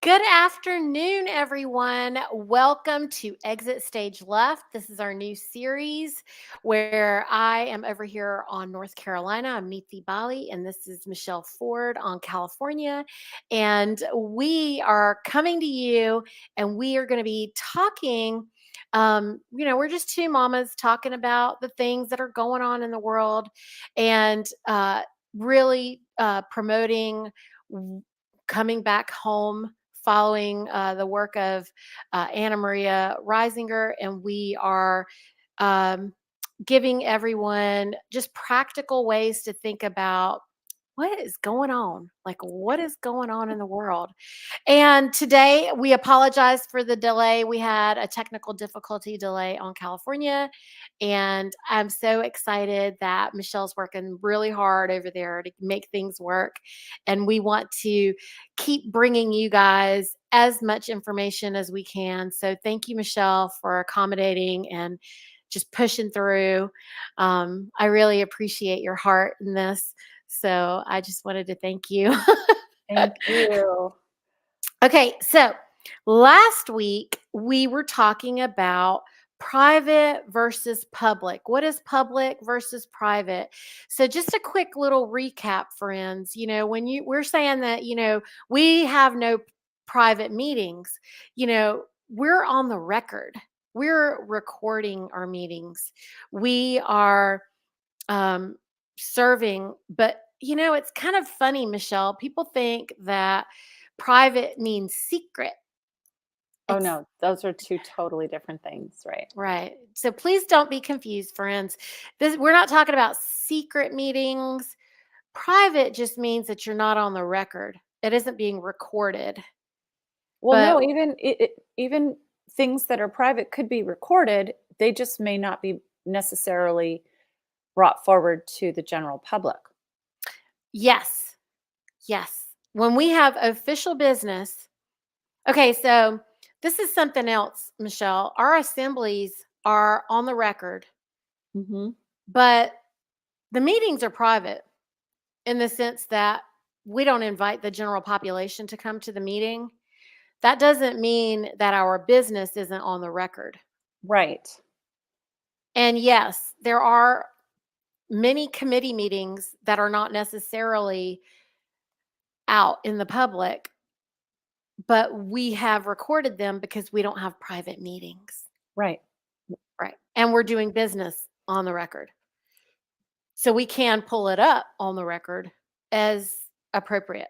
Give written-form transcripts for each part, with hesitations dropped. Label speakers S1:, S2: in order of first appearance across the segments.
S1: Good afternoon, everyone. Welcome to Exit Stage Left. This is our new series where I am over here on North Carolina. I'm Niti, and this is Michelle Ford on California. And we are coming to you, and we are going to be talking. We're just two mamas talking about the things that are going on in the world, and really promoting coming back home following the work of Anna Maria Reisinger, and we are um, giving everyone just practical ways to think about what is going on, like what is going on in the world. And today we apologize for the delay. We had a technical difficulty delay on California. And I'm so excited that Michelle's working really hard over there to make things work. And we want to keep bringing you guys as much information as we can. So thank you, Michelle, for accommodating and just pushing through. I really appreciate your heart in this. So I just wanted to thank you.
S2: Thank you.
S1: Okay, so last week we were talking about private versus public. What is public versus private? So just a quick little recap, friends. When we're saying that, we have no private meetings, we're on the record. We're recording our meetings. We are serving, but it's kind of funny, Michelle. People think that private means secret.
S2: Oh, no, those are two totally different things, right?
S1: Right. So please don't be confused, friends. We're not talking about secret meetings. Private just means that you're not on the record. It isn't being recorded.
S2: Well, no, even things that are private could be recorded. They just may not be necessarily brought forward to the general public.
S1: Yes. Yes. When we have official business. Okay, so this is something else, Michelle. Our assemblies are on the record, but the meetings are private in the sense that we don't invite the general population to come to the meeting. That doesn't mean that our business isn't on the record.
S2: Right.
S1: And yes, there are many committee meetings that are not necessarily out in the public, but we have recorded them because we don't have private meetings.
S2: Right.
S1: Right. And we're doing business on the record. So we can pull it up on the record as appropriate.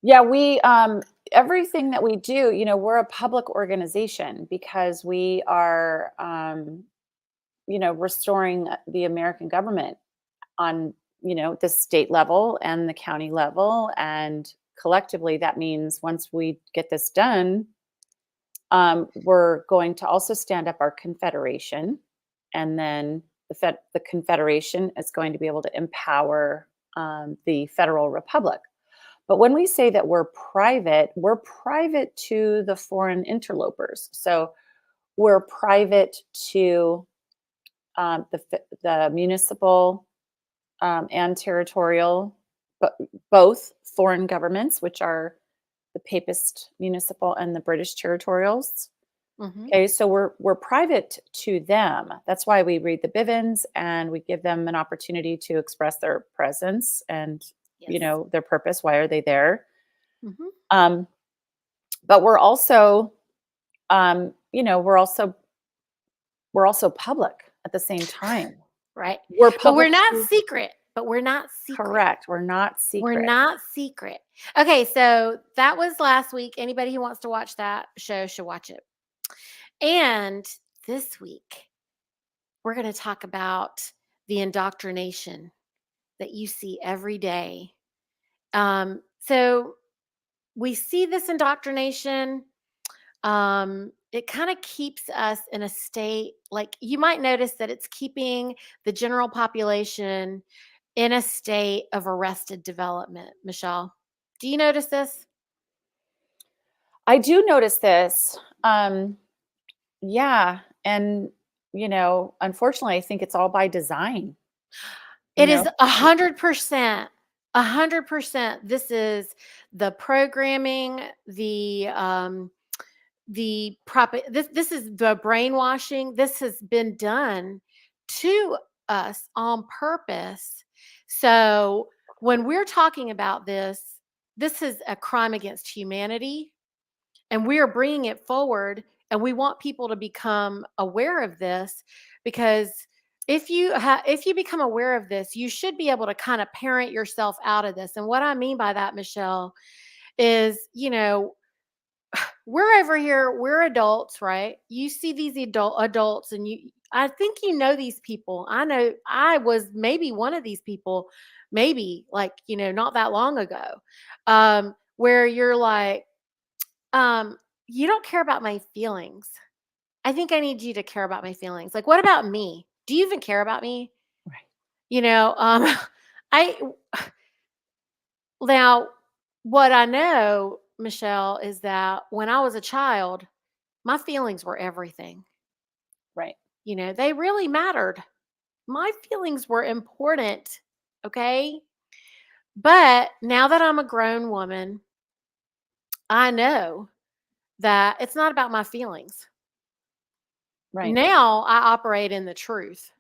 S2: Yeah, we everything that we do, we're a public organization because we are restoring the American government on, the state level and the county level. And collectively, that means once we get this done, we're going to also stand up our confederation. And then the confederation is going to be able to empower the federal republic. But when we say that we're private to the foreign interlopers. So we're private to the municipal and territorial, but both foreign governments, which are the Papist municipal and the British territorials. Okay, so we're private to them. That's why we read the Bivens and we give them an opportunity to express their presence and their purpose. Why are they there? But we're also, we're also public at the same time.
S1: Right.
S2: We're public,
S1: but we're not secret.
S2: Correct. We're not secret.
S1: We're not secret. Okay, so that was last week. Anybody who wants to watch that show should watch it. And this week, we're going to talk about the indoctrination that you see every day. So we see this indoctrination. It kind of keeps us in a state, like you might notice that it's keeping the general population in a state of arrested development. Michelle, do you notice this?
S2: I do notice this. Yeah. And, unfortunately, I think it's all by design.
S1: It is 100%. 100%. This is the programming, this is the brainwashing. This has been done to us on purpose. So when we're talking about this is a crime against humanity, and we are bringing it forward, and we want people to become aware of this, because if you become aware of this, you should be able to kind of parent yourself out of this. And what I mean by that, Michelle, is, we're over here, we're adults, right? You see these adults, and I think you know these people. I know I was maybe one of these people, maybe, like, not that long ago, where you're like, um, you don't care about my feelings. I think I need you to care about my feelings. Like, what about me? Do you even care about me?
S2: Right.
S1: You know, I now what I know, Michelle, is that when I was a child, my feelings were everything.
S2: Right.
S1: They really mattered. My feelings were important. Okay. But now that I'm a grown woman, I know that it's not about my feelings.
S2: Right.
S1: Now I operate in the truth.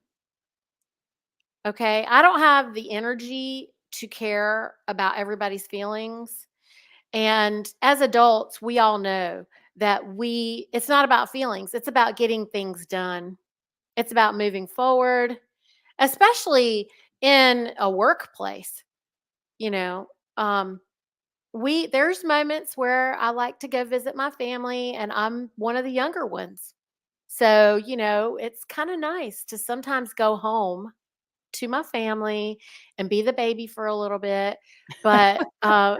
S1: Okay. I don't have the energy to care about everybody's feelings. And as adults, we all know that it's not about feelings, it's about getting things done. It's about moving forward, especially in a workplace. You know, um, there's moments where I like to go visit my family, and I'm one of the younger ones. So, it's kind of nice to sometimes go home to my family and be the baby for a little bit. But, I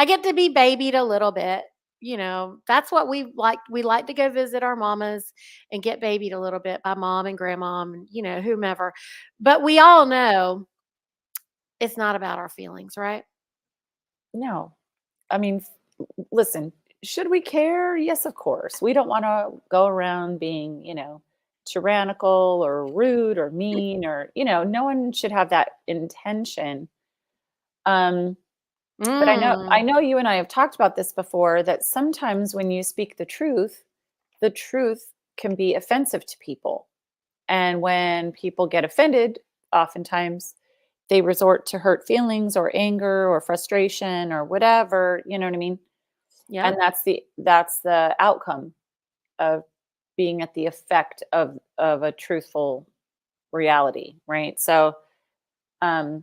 S1: get to be babied a little bit. That's what we like. We like to go visit our mamas and get babied a little bit by mom and grandma and, whomever. But we all know it's not about our feelings, right?
S2: No. I mean, listen, should we care? Yes, of course. We don't want to go around being, tyrannical or rude or mean, or, no one should have that intention. Um, but I
S1: Mm.
S2: know you and I have talked about this before, that sometimes when you speak the truth can be offensive to people. And when people get offended, oftentimes they resort to hurt feelings or anger or frustration or whatever, you know what I mean? And
S1: Yep.
S2: that's the outcome of being at the effect of a truthful reality, right? So, um,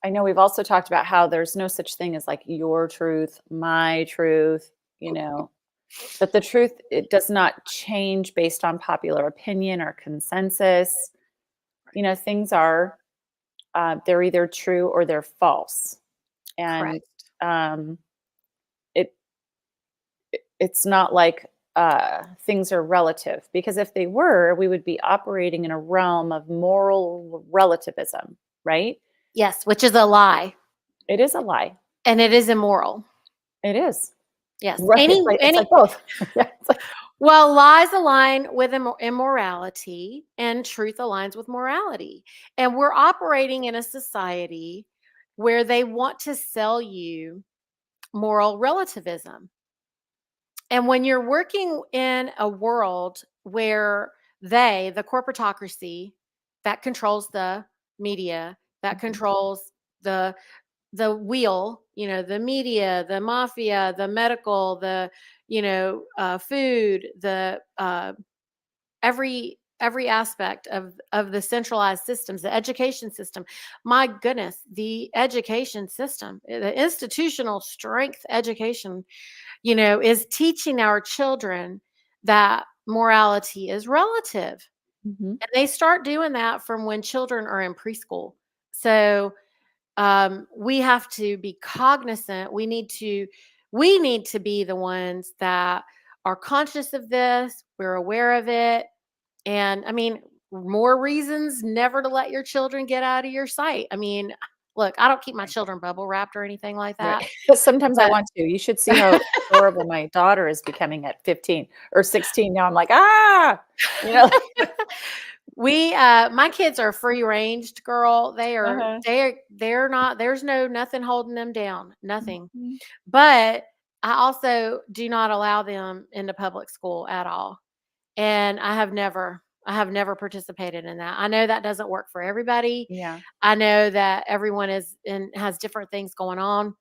S2: I know we've also talked about how there's no such thing as like your truth, my truth, you know, that the truth, it does not change based on popular opinion or consensus. Things are, they're either true or they're false. And
S1: Correct.
S2: um, it it's not like things are relative, because if they were, we would be operating in a realm of moral relativism, right?
S1: Yes, which is a lie,
S2: It is a lie.
S1: and it is immoral.
S2: It is.
S1: Yes.
S2: Right. It's like both. Yeah. It's like,
S1: Well, lies align with immorality, and truth aligns with morality. And we're operating in a society where they want to sell you moral relativism. And when you're working in a world where the corporatocracy that controls the media, that
S2: mhm,
S1: controls the wheel, the media, the mafia, the medical, the food, the every aspect of the centralized systems, the education system. My goodness, the education system, the institutional strength education, is teaching our children that morality is relative.
S2: mhm,
S1: And they start doing that from when children are in preschool. So we have to be cognizant. We need to be the ones that are conscious of this. We're aware of it. And I mean, more reasons never to let your children get out of your sight. I mean, look, I don't keep my
S2: right,
S1: children bubble wrapped or anything like
S2: right.
S1: that.
S2: Sometimes I
S1: But
S2: want to. You should see how adorable my daughter is becoming at 15 or 16 now. I'm like, ah, you know.
S1: My kids are free ranged, girl.
S2: Uh-huh.
S1: They're not, there's nothing holding them down, nothing.
S2: Mhm.
S1: But I also do not allow them into public school at all. And I have never participated in that. I know that doesn't work for everybody.
S2: Yeah.
S1: I know that everyone has different things going on.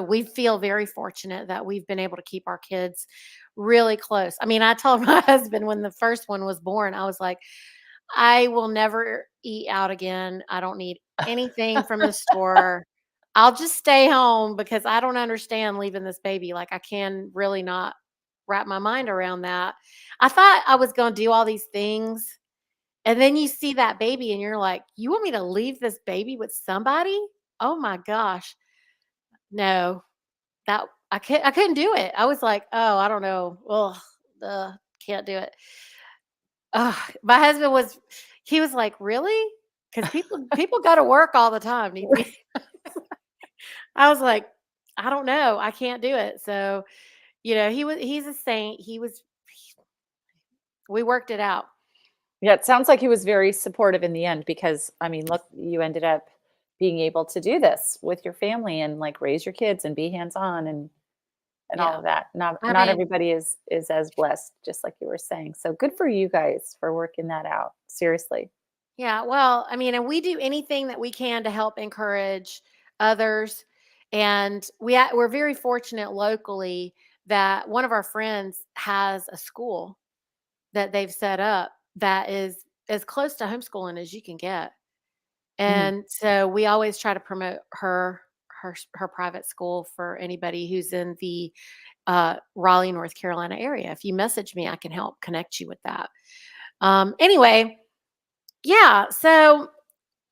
S1: We feel very fortunate that we've been able to keep our kids really close. I mean, I told my husband when the first one was born, I was like, I will never eat out again. I don't need anything from the store. I'll just stay home because I don't understand leaving this baby. Like, I can really not wrap my mind around that. I thought I was going to do all these things. And then you see that baby and you're like, you want me to leave this baby with somebody? Oh my gosh. No, that I couldn't do it. I was like, "Oh, I don't know. Ugh, can't do it." Ugh, my husband was he was like, "Really?" Because people go to work all the time, Niti. I was like, "I don't know. I can't do it." So, he's a saint. We worked it out.
S2: Yeah, it sounds like he was very supportive in the end because, I mean, look, you ended up being able to do this with your family and, like, raise your kids and be hands-on and all
S1: Yeah.
S2: of that.
S1: I
S2: Not
S1: mean,
S2: everybody is as blessed, just like you were saying. So good for you guys for working that out. Seriously.
S1: yeah, well, I mean, and we do anything that we can to help encourage others. And we're very fortunate locally that one of our friends has a school that they've set up that is as close to homeschooling as you can get.
S2: Mhm.
S1: And so we always try to promote her private school for anybody who's in the Raleigh, North Carolina area. If you message me, I can help connect you with that. Anyway, yeah. So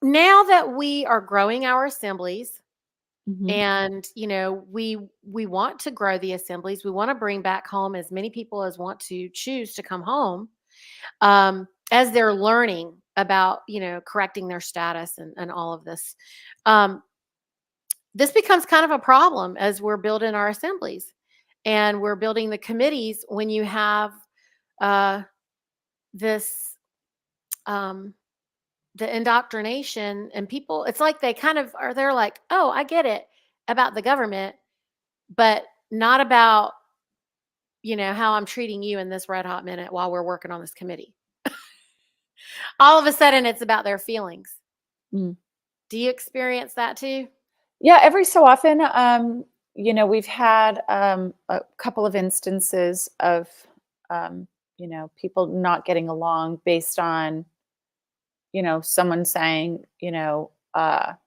S1: now that we are growing our assemblies,
S2: Mhm.
S1: and we want to grow the assemblies, we want to bring back home as many people as want to choose to come home, as they're learning about correcting their status and all of this. um, this becomes kind of a problem as we're building our assemblies and we're building the committees when you have uh, this um, the indoctrination, and people, it's like they kind of are, they're like, oh, I get it about the government, but not about how I'm treating you in this red hot minute while we're working on this committee. All of a sudden it's about their feelings.
S2: Mm.
S1: Do you experience that too?
S2: Yeah, every so often, we've had a couple of instances of, people not getting along based on, someone saying, for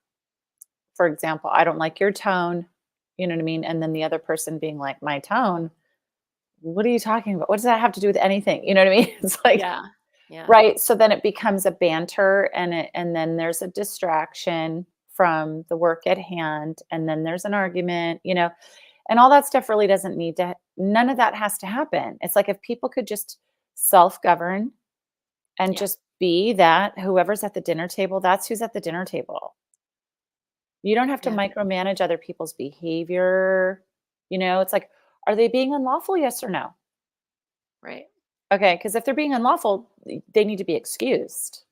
S2: example, I don't like your tone, you know what I mean? And then the other person being like, my tone, what are you talking about? What does that have to do with anything? You know what I mean? It's like,
S1: Yeah. Yeah.
S2: right. So then it becomes a banter and then there's a distraction from the work at hand. And then there's an argument, and all that stuff really doesn't need to, none of that has to happen. It's like if people could just self govern and
S1: Yeah.
S2: just be that whoever's at the dinner table, that's who's at the dinner table. You don't have to
S1: Yeah.
S2: micromanage other people's behavior. It's like, are they being unlawful? Yes or no?
S1: Right.
S2: Okay. Because if they're being unlawful, they need to be excused.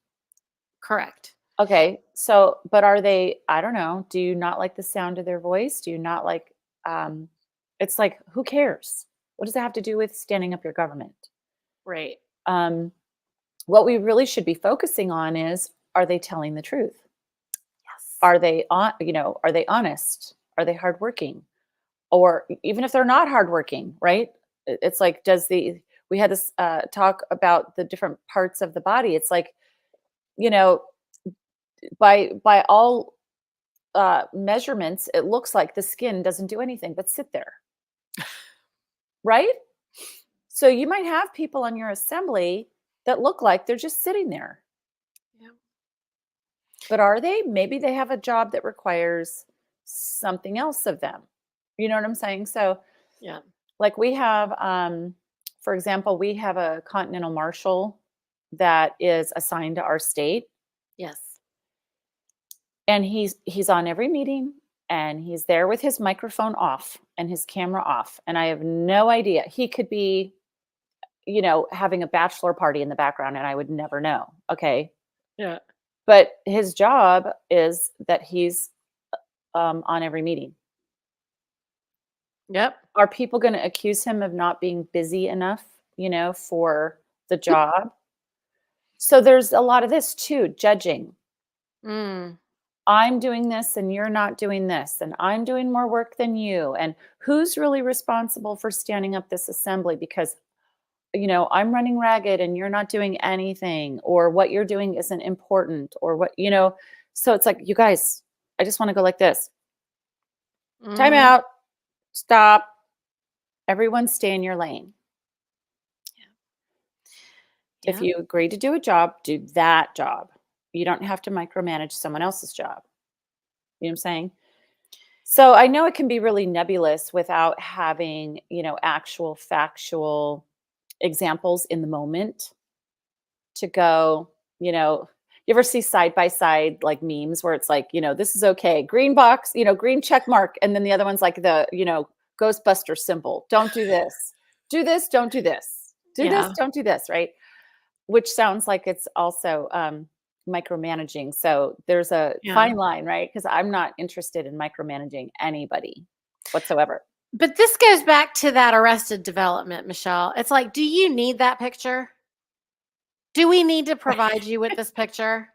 S1: Correct.
S2: Okay. So, but are they, I don't know, do you not like the sound of their voice? Do you not like, um, it's like, who cares? What does that have to do with standing up your government?
S1: Right.
S2: Um, what we really should be focusing on is, are they telling the truth?
S1: Yes.
S2: Are they honest? Are they hardworking? Or even if they're not hardworking, right? It's like, we had this talk about the different parts of the body. It's like, you know, by all measurements, it looks like the skin doesn't do anything but sit there, right? So you might have people on your assembly that look like they're just sitting there.
S1: Yeah.
S2: But are they? Maybe they have a job that requires something else of them. You know what I'm saying? So,
S1: Yeah.
S2: like we have, for example, we have a continental marshal that is assigned to our state,
S1: Yes.
S2: and he's on every meeting, and he's there with his microphone off and his camera off, and I have no idea. He could be having a bachelor party in the background and I would never know. Okay.
S1: Yeah.
S2: But his job is that he's on every meeting.
S1: Yep.
S2: Are people going to accuse him of not being busy enough, for the job? So there's a lot of this too, judging.
S1: Mm.
S2: I'm doing this and you're not doing this, and I'm doing more work than you. And who's really responsible for standing up this assembly because, I'm running ragged and you're not doing anything, or what you're doing isn't important, or So it's like, you guys, I just want to go like this. Time
S1: Mhm.
S2: out. Stop. Everyone stay in your lane. If
S1: Yeah.
S2: you agree to do a job, do that job. You don't have to micromanage someone else's job. You know what I'm saying? So I know it can be really nebulous without having, actual factual examples in the moment to go, you ever see side by side like memes where it's like, this is okay, green box, green check mark. And then the other one's like the, Ghostbuster symbol. Don't do this. Do this, don't do this. Do this,
S1: Yeah.
S2: don't do this, right? Which sounds like it's also micromanaging. So there's a
S1: Yeah.
S2: fine line, right? Because I'm not interested in micromanaging anybody whatsoever.
S1: But this goes back to that Arrested Development, Michelle. It's like, do you need that picture? Do we need to provide you with this picture?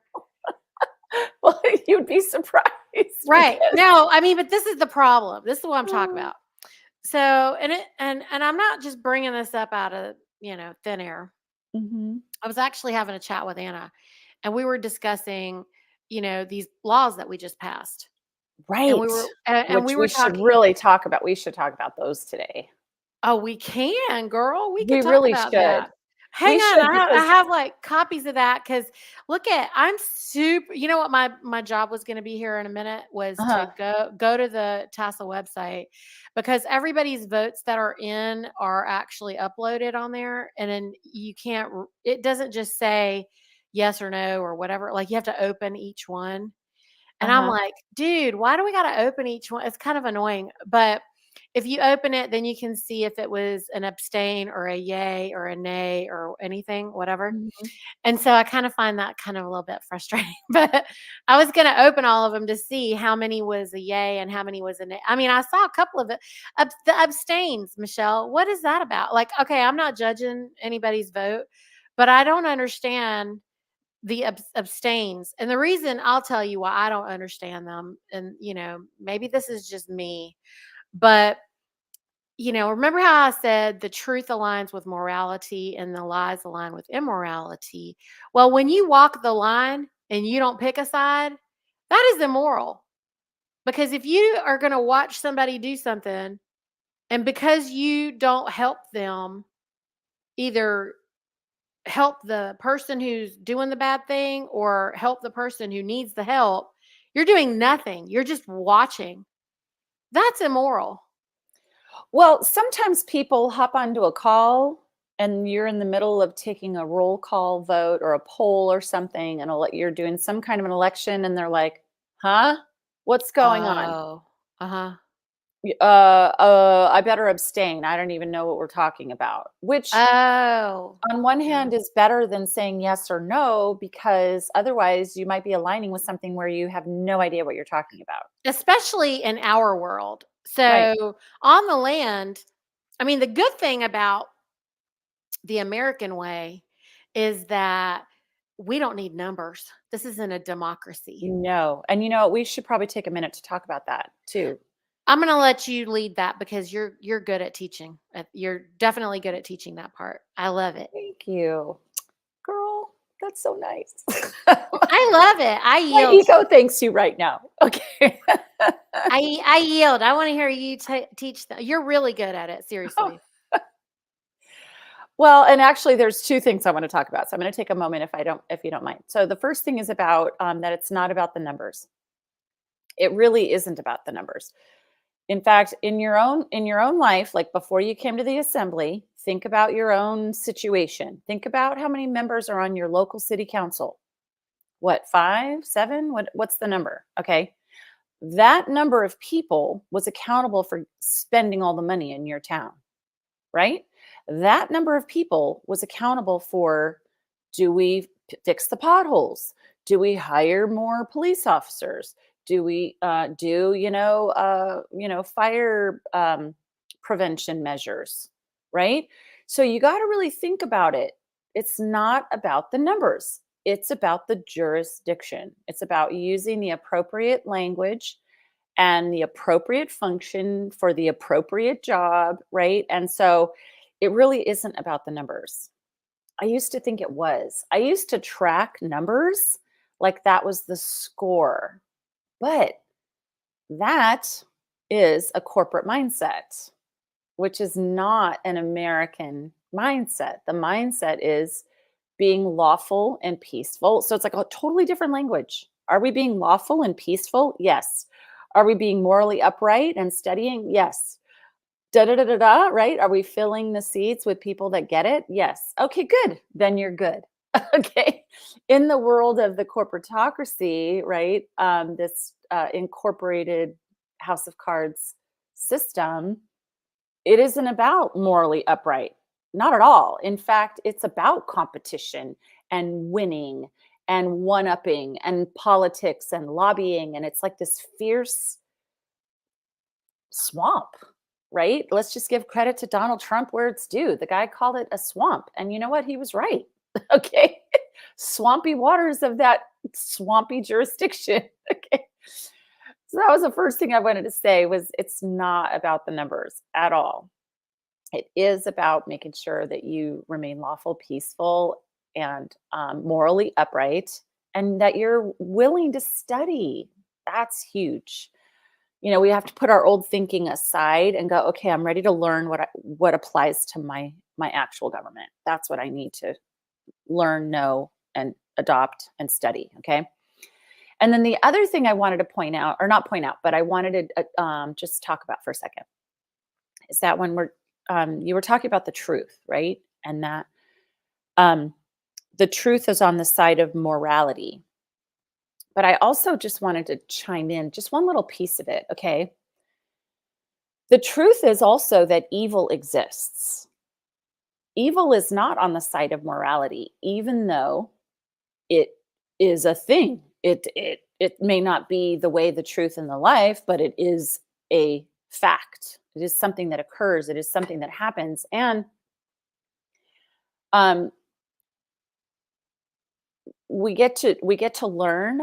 S2: Well, you'd be surprised
S1: Right.
S2: because
S1: No, I mean, but this is the problem. This is what I'm talking about. So, and I'm not just bringing this up out of, thin air.
S2: Mhm.
S1: I was actually having a chat with Anna, and we were discussing, these laws that we just passed. And we
S2: Right,
S1: were and
S2: which
S1: we
S2: we
S1: were
S2: should
S1: talking.
S2: really talk about. We should talk about those today.
S1: Oh, we can, girl. We can
S2: We
S1: talk
S2: really
S1: about
S2: should.
S1: that. Hang
S2: We
S1: on,
S2: should
S1: I
S2: because
S1: have like copies of that because look at I'm super. You know what my job was going to be here in a minute was to
S2: uh
S1: go to the Tassel website because everybody's votes that are in are actually uploaded on there, and then you can't. It doesn't just say yes or no or whatever. Like you have to open each one, and I'm
S2: uh-huh.
S1: like, dude, why do we got to open each one? It's kind of annoying, but if you open it, then you can see if it was an abstain or a yay or a nay or anything, whatever.
S2: Mhm.
S1: And so I kind of find that kind of a little bit frustrating. But I was going to open all of them to see how many was a yay and how many was a nay. I mean, I saw a couple of it. The abstains, Michelle. What is that about? Like, okay, I'm not judging anybody's vote, but I don't understand the abstains. And the reason I'll tell you why I don't understand them, and maybe this is just me, but remember how I said the truth aligns with morality and the lies align with immorality? Well, when you walk the line and you don't pick a side, that is immoral. Because if you are going to watch somebody do something and because you don't help them, either help the person who's doing the bad thing or help the person who needs the help, you're doing nothing. You're just watching. That's immoral.
S2: Well, sometimes people hop onto a call and you're in the middle of taking a roll call vote or a poll or something, and you're doing some kind of an election, and they're like, "Huh? What's going on?
S1: Oh, uh huh.
S2: I better abstain. I don't even know what we're talking about." Which,
S1: Oh,
S2: on one
S1: yeah.
S2: hand, is better than saying yes or no, because otherwise you might be aligning with something where you have no idea what you're talking about.
S1: Especially in our world.
S2: Right.
S1: So, on the land, I mean, the good thing about the American way is that we don't need numbers. This isn't a democracy.
S2: No. And we should probably take a minute to talk about that too.
S1: I'm going to let you lead that because you're good at teaching. You're definitely good at teaching that part. I love it.
S2: Thank you. Girl, that's so nice.
S1: I love it. I
S2: My
S1: yield.
S2: ego thanks you right now. Okay.
S1: I yield. I want to hear you teach them. You're really good at it. Seriously.
S2: Well, and actually there's two things I want to talk about. So I'm going to take a moment if you don't mind. So the first thing is about that it's not about the numbers. It really isn't about the numbers. In fact, in your own life, like before you came to the assembly, think about your own situation. Think about how many members are on your local city council. What, 5, 7? What's the number? Okay. That number of people was accountable for spending all the money in your town, right? That number of people was accountable for, do we fix the potholes? Do we hire more police officers? Do we do fire prevention measures, right? So you got to really think about it. It's not about the numbers. It's about the jurisdiction. It's about using the appropriate language and the appropriate function for the appropriate job, right? And so it really isn't about the numbers. I used to think it was. I used to track numbers like that was the score. But that is a corporate mindset, which is not an American mindset. The mindset is being lawful and peaceful. So it's like a totally different language. Are we being lawful and peaceful? Yes. Are we being morally upright and studying? Yes. Da da da da da, right? Are we filling the seats with people that get it? Yes. Okay, good. Then you're good. Okay. In the world of the corporatocracy, right? This incorporated house of cards system, it isn't about morally upright. Not at all. In fact, it's about competition and winning and one-upping and politics and lobbying. And it's like this fierce swamp, right? Let's just give credit to Donald Trump where it's due. The guy called it a swamp. And you know what? He was right. Okay. Swampy waters of that swampy jurisdiction. Okay. So that was the first thing I wanted to say was it's not about the numbers at all. It is about making sure that you remain lawful, peaceful, and morally upright, and that you're willing to study. That's huge. We have to put our old thinking aside and go, okay, I'm ready to learn what applies to my actual government. That's what I need to learn, know, and adopt and study. Okay. And then the other thing I wanted to point out, or not point out, but I wanted to just talk about for a second, is that when you were talking about the truth, right? And that the truth is on the side of morality. But I also just wanted to chime in just one little piece of it, okay? The truth is also that evil exists. Evil is not on the side of morality, even though it is a thing. It may not be the way, the truth, and the life, but it is a fact. It is something that occurs. It is something that happens, and we get to learn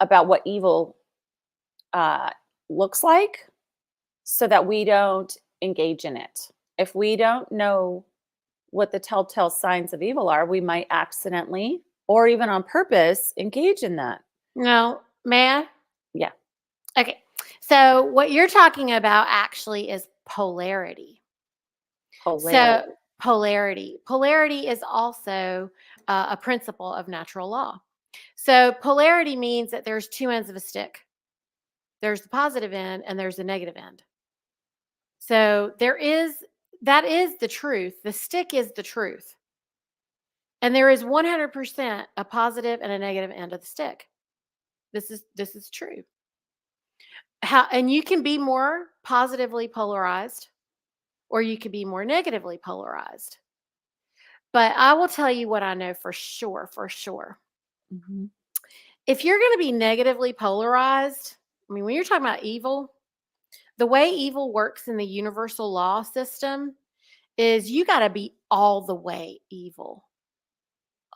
S2: about what evil looks like, so that we don't engage in it. If we don't know what the telltale signs of evil are, we might accidentally or even on purpose engage in that.
S1: No, may I?
S2: Yeah.
S1: Okay. So what you're talking about actually is polarity. So
S2: Polarity.
S1: polarity is also a principle of natural law. So polarity means that there's two ends of a stick. There's the positive end and there's the negative end. So that is the truth. The stick is the truth. And there is 100% a positive and a negative end of the stick. This is true. And you can be more positively polarized or you can be more negatively polarized. But I will tell you what I know for sure, for sure.
S2: Mhm.
S1: If you're going to be negatively polarized, I mean, when you're talking about evil, the way evil works in the universal law system is you got to be all the way evil.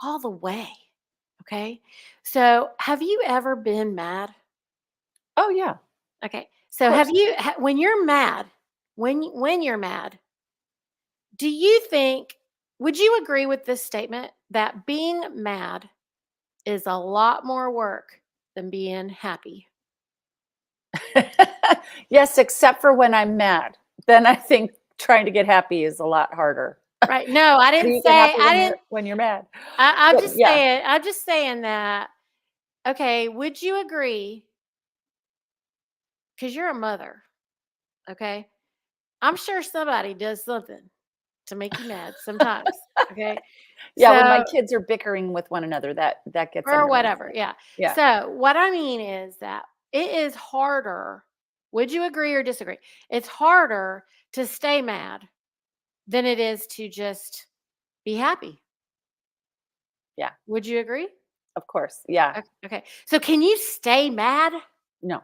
S1: All the way. Okay. So have you ever been mad?
S2: Oh yeah, of
S1: Okay. So
S2: course.
S1: when you're mad, when you're mad, do you think, would you agree with this statement that being mad is a lot more work than being happy?
S2: Yes, except for when I'm mad. Then I think trying to get happy is a lot harder.
S1: Right. No, I
S2: How do
S1: didn't
S2: you
S1: say
S2: get happy
S1: I
S2: when you're
S1: didn't
S2: mad?
S1: I'm
S2: But
S1: just
S2: yeah.
S1: saying that, okay, would you agree? Because you're a mother, okay? I'm sure somebody does something to make you mad sometimes, okay?
S2: Yeah, when my
S1: So
S2: kids are bickering with one another, that gets
S1: or
S2: under my
S1: whatever,
S2: skin.
S1: yeah.
S2: Yeah.
S1: So what I mean is that it is harder, would you agree or disagree? It's harder to stay mad than it is to just be happy.
S2: Yeah,
S1: Would you agree?
S2: of course. Yeah.
S1: Okay. So can you stay mad?
S2: No.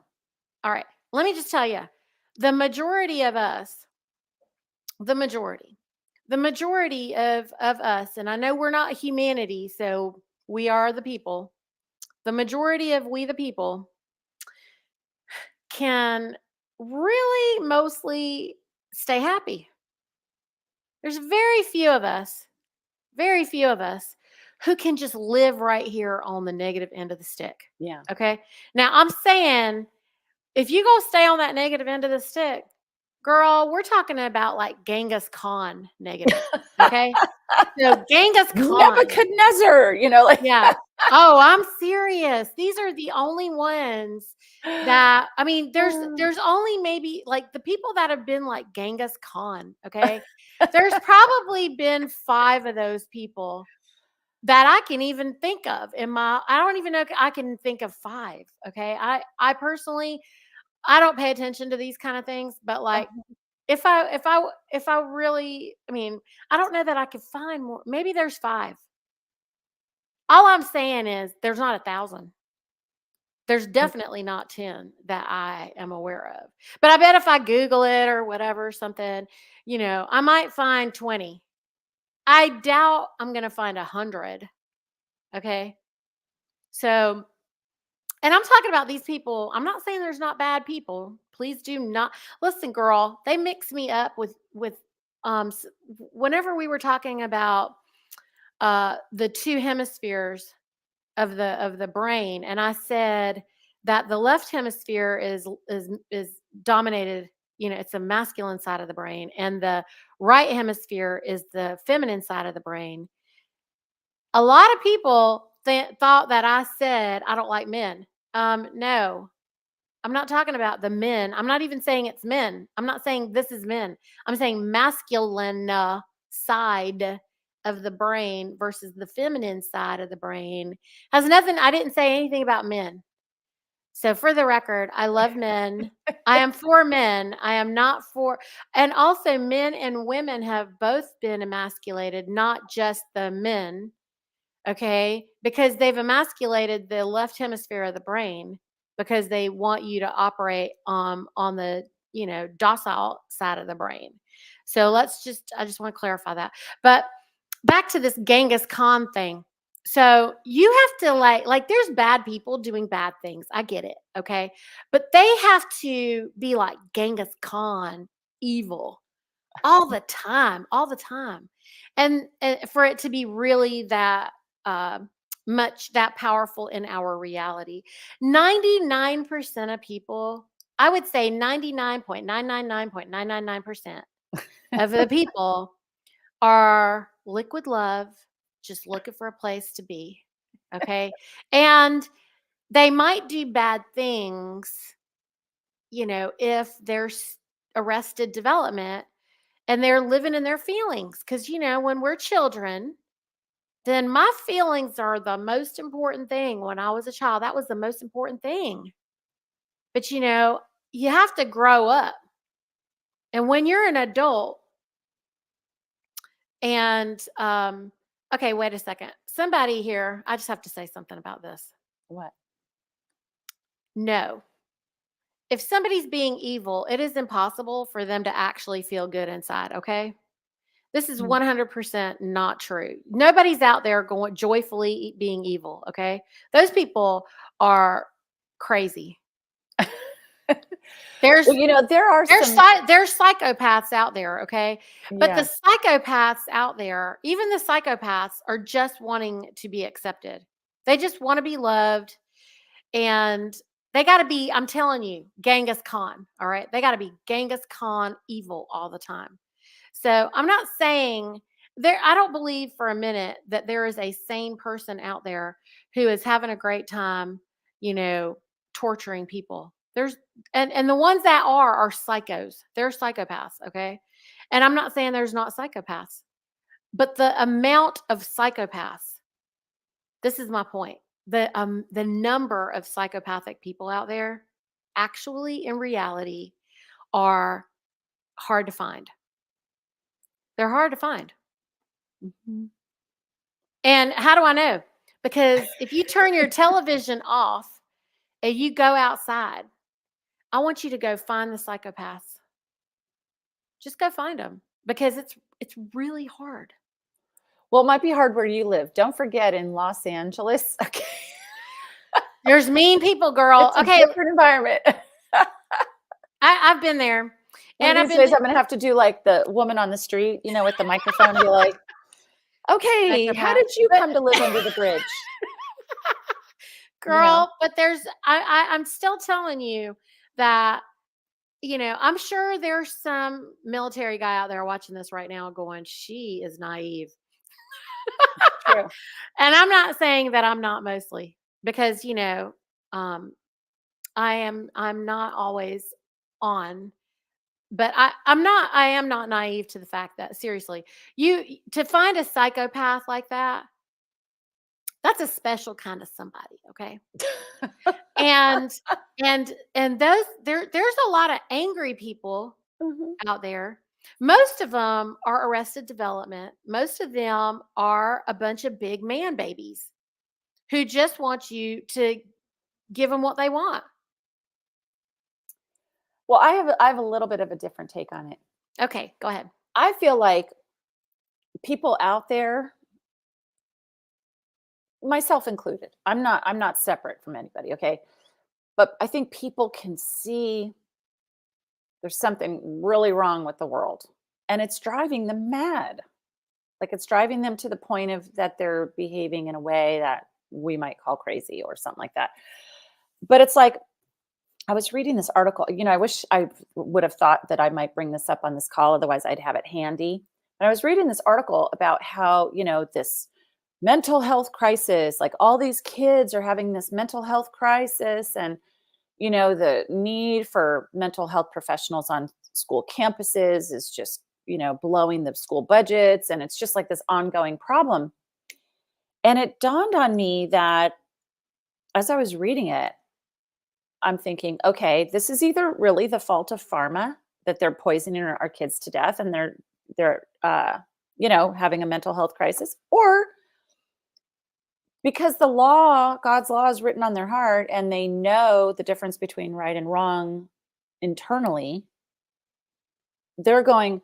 S1: All right. Let me just tell you, the majority of us, the majority, the majority of us, and I know we're not humanity, so we are the people. The majority of we the people can really mostly stay happy. There's very few of us who can just live right here on the negative end of the stick.
S2: Yeah.
S1: Okay. Now I'm saying if you go stay on that negative end of the stick, girl, we're talking about like Genghis Khan negative. Okay. So Genghis Khan.
S2: Nebuchadnezzar, like
S1: Yeah. Oh, I'm serious. These are the only ones that I mean, there's only maybe like the people that have been like Genghis Khan, okay? There's probably been 5 of those people that I can even think of in my I don't even know if I can think of 5, okay? I personally I don't pay attention to these kind of things, but like if I really I mean, I don't know that I could find more. Maybe there's 5. All I'm saying is there's not 1,000. There's definitely not 10 that I am aware of. But I bet if I Google it or whatever, something, I might find 20. I doubt I'm going to find 100. Okay. So, and I'm talking about these people. I'm not saying there's not bad people. Please do not listen, girl. They mix me up whenever we were talking about the 2 hemispheres of the brain, and I said that the left hemisphere is dominated, it's a masculine side of the brain, and the right hemisphere is the feminine side of the brain. A lot of people thought that I said I don't like men. No, I'm not talking about the men. I'm not even saying it's men. I'm not saying this is men. I'm saying masculine side of the brain versus the feminine side of the brain has nothing. I didn't say anything about men. So for the record, I love men. I am for men. I am not for, and also men and women have both been emasculated, not just the men. Okay, because they've emasculated the left hemisphere of the brain because they want you to operate on the docile side of the brain. So I just want to clarify that. But back to this Genghis Khan thing. So you have to like there's bad people doing bad things. I get it, okay? But they have to be like Genghis Khan evil all the time, all the time. And for it to be really that uh, much that powerful in our reality. 99% of people, I would say 99.999.999% of the people are liquid love, just looking for a place to be. Okay. And they might do bad things, if there's arrested development and they're living in their feelings. Because, when we're children, then my feelings are the most important thing. When I was a child, that was the most important thing. But, you have to grow up. And when you're an adult, and okay, wait a second. Somebody here, I just have to say something about this.
S2: What?
S1: No. If somebody's being evil, it is impossible for them to actually feel good inside, okay? This is
S2: Mm.
S1: 100% not true. Nobody's out there going joyfully being evil, okay? Those people are crazy. There's
S2: Well, there are some.
S1: there's psychopaths out there, okay? But
S2: Yeah.
S1: the psychopaths out there, even the psychopaths are just wanting to be accepted. They just want to be loved, and they got to be, I'm telling you, Genghis Khan, all right? They got to be Genghis Khan evil all the time. So I'm not saying I don't believe for a minute that there is a sane person out there who is having a great time, torturing people. And the ones that are psychos. They're psychopaths, okay? And I'm not saying there's not psychopaths, but the amount of psychopaths, this is my point. The number of psychopathic people out there actually in reality are hard to find. They're hard to find.
S2: Mhm.
S1: And how do I know? Because if you turn your television off and you go outside, I want you to go find the psychopaths. Just go find them because it's really hard.
S2: Well, it might be hard where you live. Don't forget in Los Angeles, okay,
S1: There's mean people, girl.
S2: it's a
S1: Okay,
S2: different environment.
S1: I've been there,
S2: One of
S1: and I've
S2: these
S1: been
S2: days,
S1: to
S2: I'm gonna have to do like the woman on the street, with the microphone, and be like, "Okay, how
S1: psychopaths,
S2: did you
S1: but
S2: come to live under the bridge?" You know?
S1: girl, but I'm still telling you that I'm sure there's some military guy out there watching this right now going, she is naive.
S2: True.
S1: And I'm not saying that I'm not mostly because, um, I'm not always on, but I am not naive to the fact that seriously, to find a psychopath like that, that's a special kind of somebody, okay? And those there's a lot of angry people
S2: Mhm.
S1: out there. Most of them are arrested development. Most of them are a bunch of big man babies who just want you to give them what they want.
S2: Well, I have a little bit of a different take on it.
S1: Okay, go ahead.
S2: I feel like people out there, myself included, I'm not separate from anybody, okay? But I think people can see there's something really wrong with the world, and it's driving them mad. Like, it's driving them to the point of that they're behaving in a way that we might call crazy or something like that. But it's like, I was reading this article, I wish I would have thought that I might bring this up on this call, otherwise I'd have it handy. But I was reading this article about how, this mental health crisis, like all these kids are having this mental health crisis, and the need for mental health professionals on school campuses is just, blowing the school budgets. And it's just like this ongoing problem. And it dawned on me that as I was reading it, I'm thinking, okay, this is either really the fault of pharma, that they're poisoning our kids to death, and they're having a mental health crisis, or because God's law is written on their heart, and they know the difference between right and wrong internally. They're going,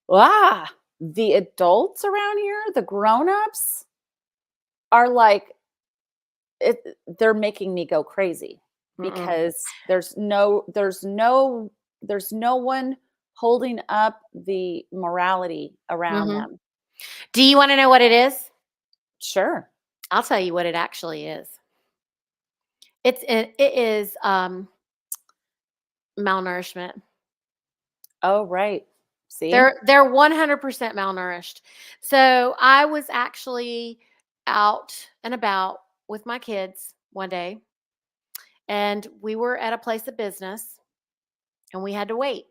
S2: the adults around here, the grown-ups are like, they're making me go crazy,
S1: Mm-mm.
S2: because there's no one holding up the morality around
S1: Mhm.
S2: them.
S1: Do you want to know what it is?
S2: Sure.
S1: I'll tell you what it actually is. It is malnourishment.
S2: Oh, right. See?
S1: They're 100% malnourished. So I was actually out and about with my kids one day, and we were at a place of business, and we had to wait.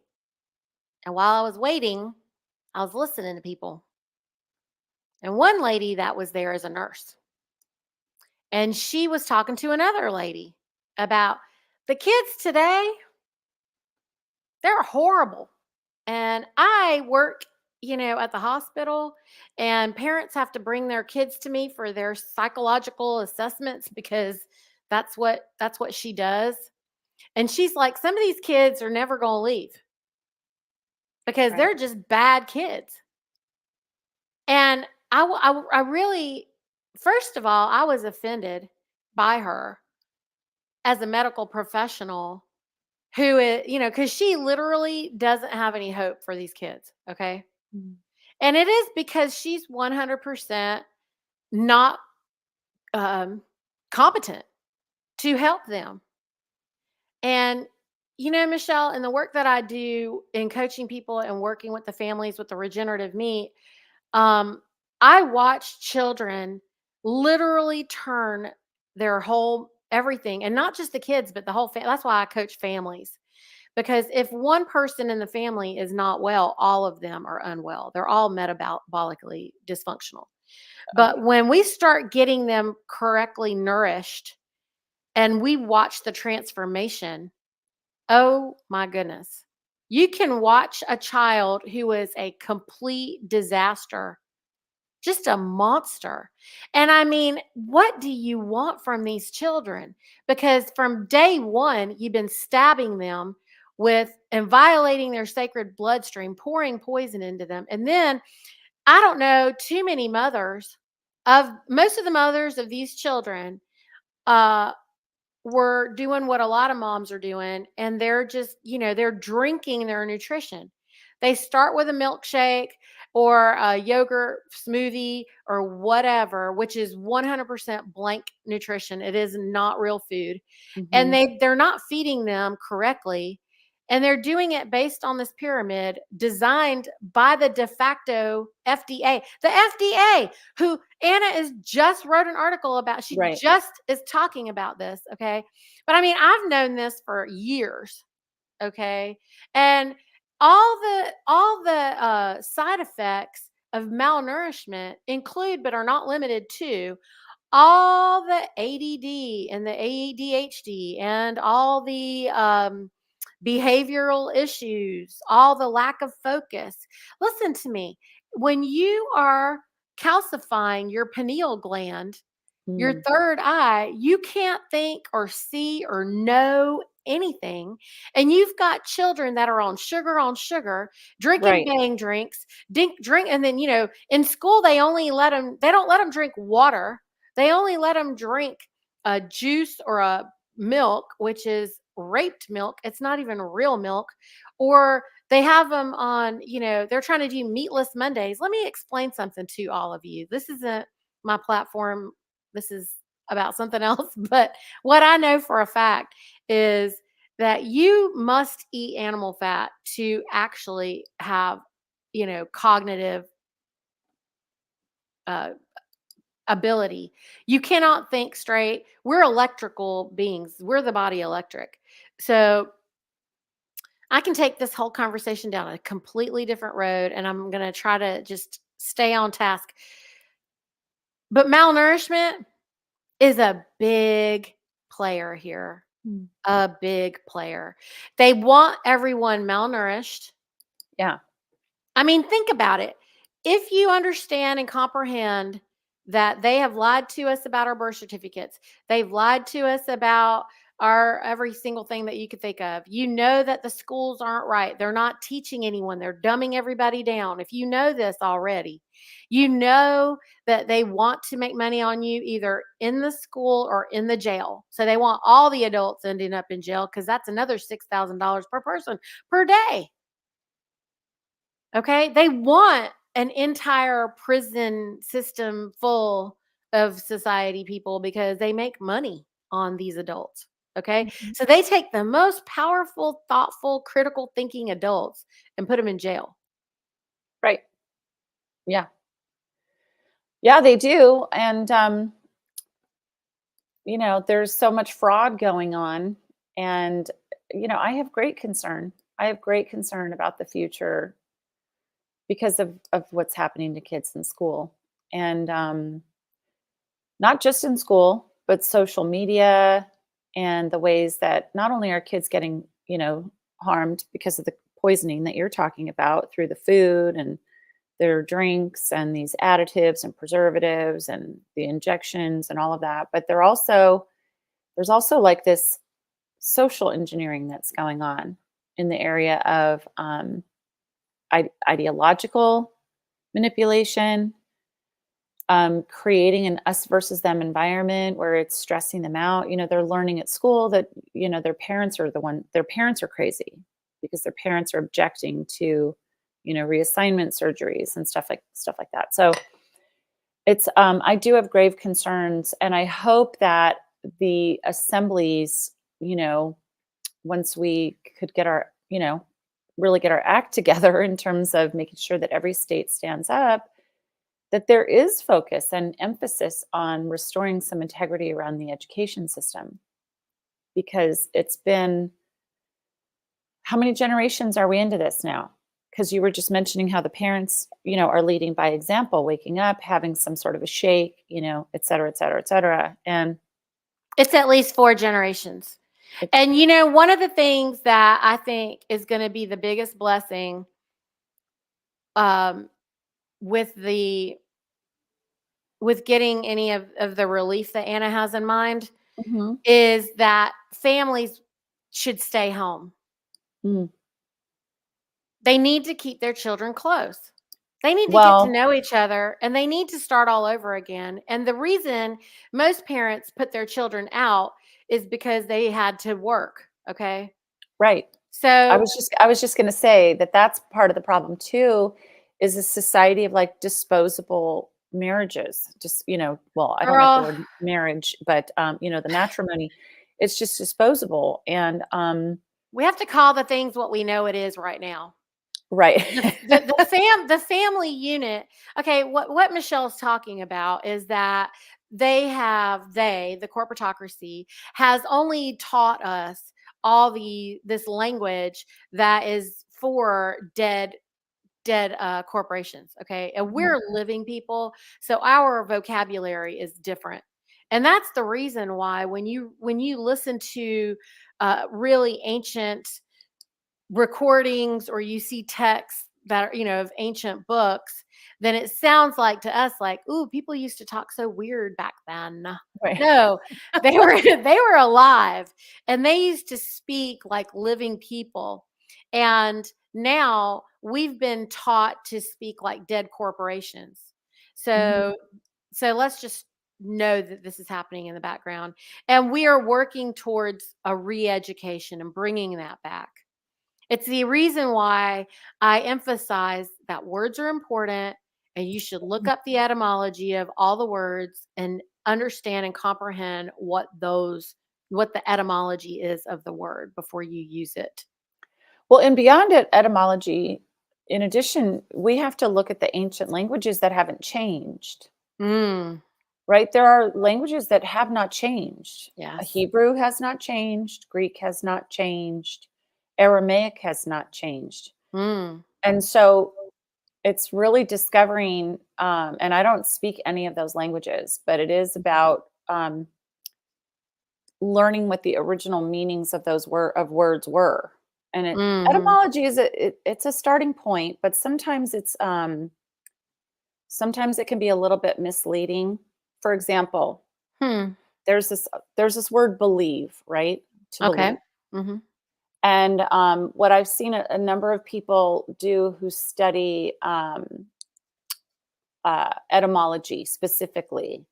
S1: And while I was waiting, I was listening to people. And one lady that was there is a nurse, and she was talking to another lady about the kids today. They're horrible. And I work, at the hospital, and parents have to bring their kids to me for their psychological assessments because that's what she does. And she's like, some of these kids are never going to leave because
S2: Right.
S1: they're just bad kids. And I really, first of all, I was offended by her as a medical professional who is, because she literally doesn't have any hope for these kids. Okay.
S2: Mm.
S1: And it is because she's 100% not um, competent to help them. And, Michelle, in the work that I do in coaching people and working with the families with the regenerative meat, um, I watch children literally turn their whole everything, and not just the kids, but the whole family. That's why I coach families. Because if one person in the family is not well, all of them are unwell. They're all metabolically dysfunctional. But
S2: Okay.
S1: when we start getting them correctly nourished and we watch the transformation, oh my goodness, You can watch a child who is a complete disaster, just a monster. And I mean, what do you want from these children? Because from day one, you've been stabbing them with and violating their sacred bloodstream, pouring poison into them. And then I don't know too many mothers of most of the mothers of these children uh were doing what a lot of moms are doing, and they're just, they're drinking their nutrition. They start with a milkshake or a yogurt smoothie or whatever, which is 100% blank nutrition. It is not real food. And
S2: Mhm.
S1: they're not feeding them correctly. And they're doing it based on this pyramid designed by the de facto FDA. The FDA, who Anna is just wrote an article about. She
S2: Right.
S1: just is talking about this, okay? But I mean, I've known this for years, okay? And all the side effects of malnourishment include, but are not limited to, all the ADD and the ADHD and all the behavioral issues, all the lack of focus. Listen to me. When you are calcifying your pineal gland, your
S2: Mm.
S1: third eye, you can't think or see or know anything. And you've got children that are on sugar, drinking
S2: Right.
S1: bang drinks, drink. And then, in school, they don't let them drink water. They only let them drink a juice or a milk, which is raped milk. It's not even real milk. Or they have them on, they're trying to do meatless Mondays. Let me explain something to all of you. This isn't my platform. This is about something else. But what I know for a fact is that you must eat animal fat to actually have, cognitive uh, ability. You cannot think straight. We're electrical beings. We're the body electric. So I can take this whole conversation down a completely different road, and I'm going to try to just stay on task. But malnourishment is a big player here,
S2: Mm.
S1: a big player. They want everyone malnourished.
S2: Yeah.
S1: I mean, think about it. If you understand and comprehend that they have lied to us about our birth certificates, they've lied to us about our every single thing that you could think of. You know that the schools aren't right. They're not teaching anyone. They're dumbing everybody down. If you know this already, you know that they want to make money on you either in the school or in the jail. So they want all the adults ending up in jail because that's another $6,000 per person per day. Okay? They want an entire prison system full of society people because they make money on these adults. Okay?
S2: Mhm.
S1: So they take the most powerful, thoughtful, critical thinking adults and put them in jail.
S2: Right. Yeah. Yeah, they do. And there's so much fraud going on. And I have great concern. I have great concern about the future because of what's happening to kids in school. And not just in school, but social media and the ways that not only are kids getting, harmed because of the poisoning that you're talking about through the food and their drinks and these additives and preservatives and the injections and all of that, but there's also like this social engineering that's going on in the area of ideological manipulation, creating an us versus them environment where it's stressing them out. They're learning at school that their parents are crazy because their parents are objecting to reassignment surgeries and stuff like that. So it's I do have grave concerns, and I hope that the assemblies, once we could get our really get our act together in terms of making sure that every state stands up, that there is focus and emphasis on restoring some integrity around the education system, because it's been, how many generations are we into this now? Because you were just mentioning how the parents, are leading by example, waking up, having some sort of a shake, et cetera, et cetera, et cetera. And
S1: It's at least 4 generations.
S2: It,
S1: And one of the things that I think is going to be the biggest blessing um, with the with getting any of the relief that Anna has in mind
S2: mhm.
S1: is that families should stay home.
S2: Mm.
S1: They need to keep their children close. They need to get to
S2: Well,
S1: know each other and they need to start all over again. And the reason most parents put their children out is because they had to work. Okay.
S2: right.
S1: So,
S2: I was just going to say that that's part of the problem too, is a society of like disposable marriages. Just, well, I don't like the
S1: girl,
S2: word marriage, but the matrimony, it's just disposable. And
S1: we have to call the things what we know it is right now.
S2: right.
S1: The family unit. Okay, what Michelle's talking about is that the corporatocracy has only taught us all this language that is for dead corporations. Okay, and
S2: Mhm.
S1: we're living people, so our vocabulary is different, and that's the reason why when you listen to really ancient recordings or you see texts that are of ancient books, then it sounds like to us like, ooh, people used to talk so weird back then.
S2: Right.
S1: No, they were they were alive and they used to speak like living people. And now we've been taught to speak like dead corporations.
S2: Mhm.
S1: So let's just know that this is happening in the background, and we are working towards a re-education and bringing that back. It's the reason why I emphasize that words are important and you should look up the etymology of all the words and understand and comprehend what the etymology is of the word before you use it.
S2: Well, and beyond it, etymology, in addition, we have to look at the ancient languages that haven't changed.
S1: Mm,
S2: Right? There are languages that have not changed.
S1: yes.
S2: Hebrew has not changed, Greek has not changed, Aramaic has not changed.
S1: Mm,
S2: And so it's really discovering, and I don't speak any of those languages, but it is about learning what the original meanings of those words were. And
S1: mhm.
S2: etymology it's a starting point, but sometimes it can be a little bit misleading. For example,
S1: Hmm.
S2: there's this word believe, right? To
S1: Okay.
S2: believe.
S1: Mhm.
S2: And what I've seen a number of people do who study etymology specifically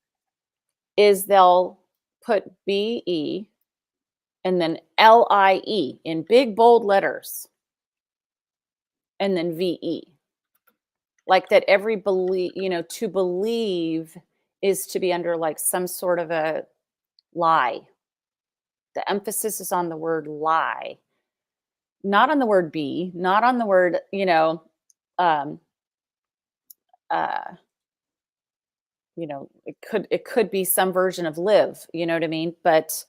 S2: is they'll put BE and then LIE in big bold letters and then VE. Like that every believe, to believe is to be under like some sort of a lie. The emphasis is on the word lie, not on the word be, not on the word, um, uh, it could be some version of live, you know what I mean? But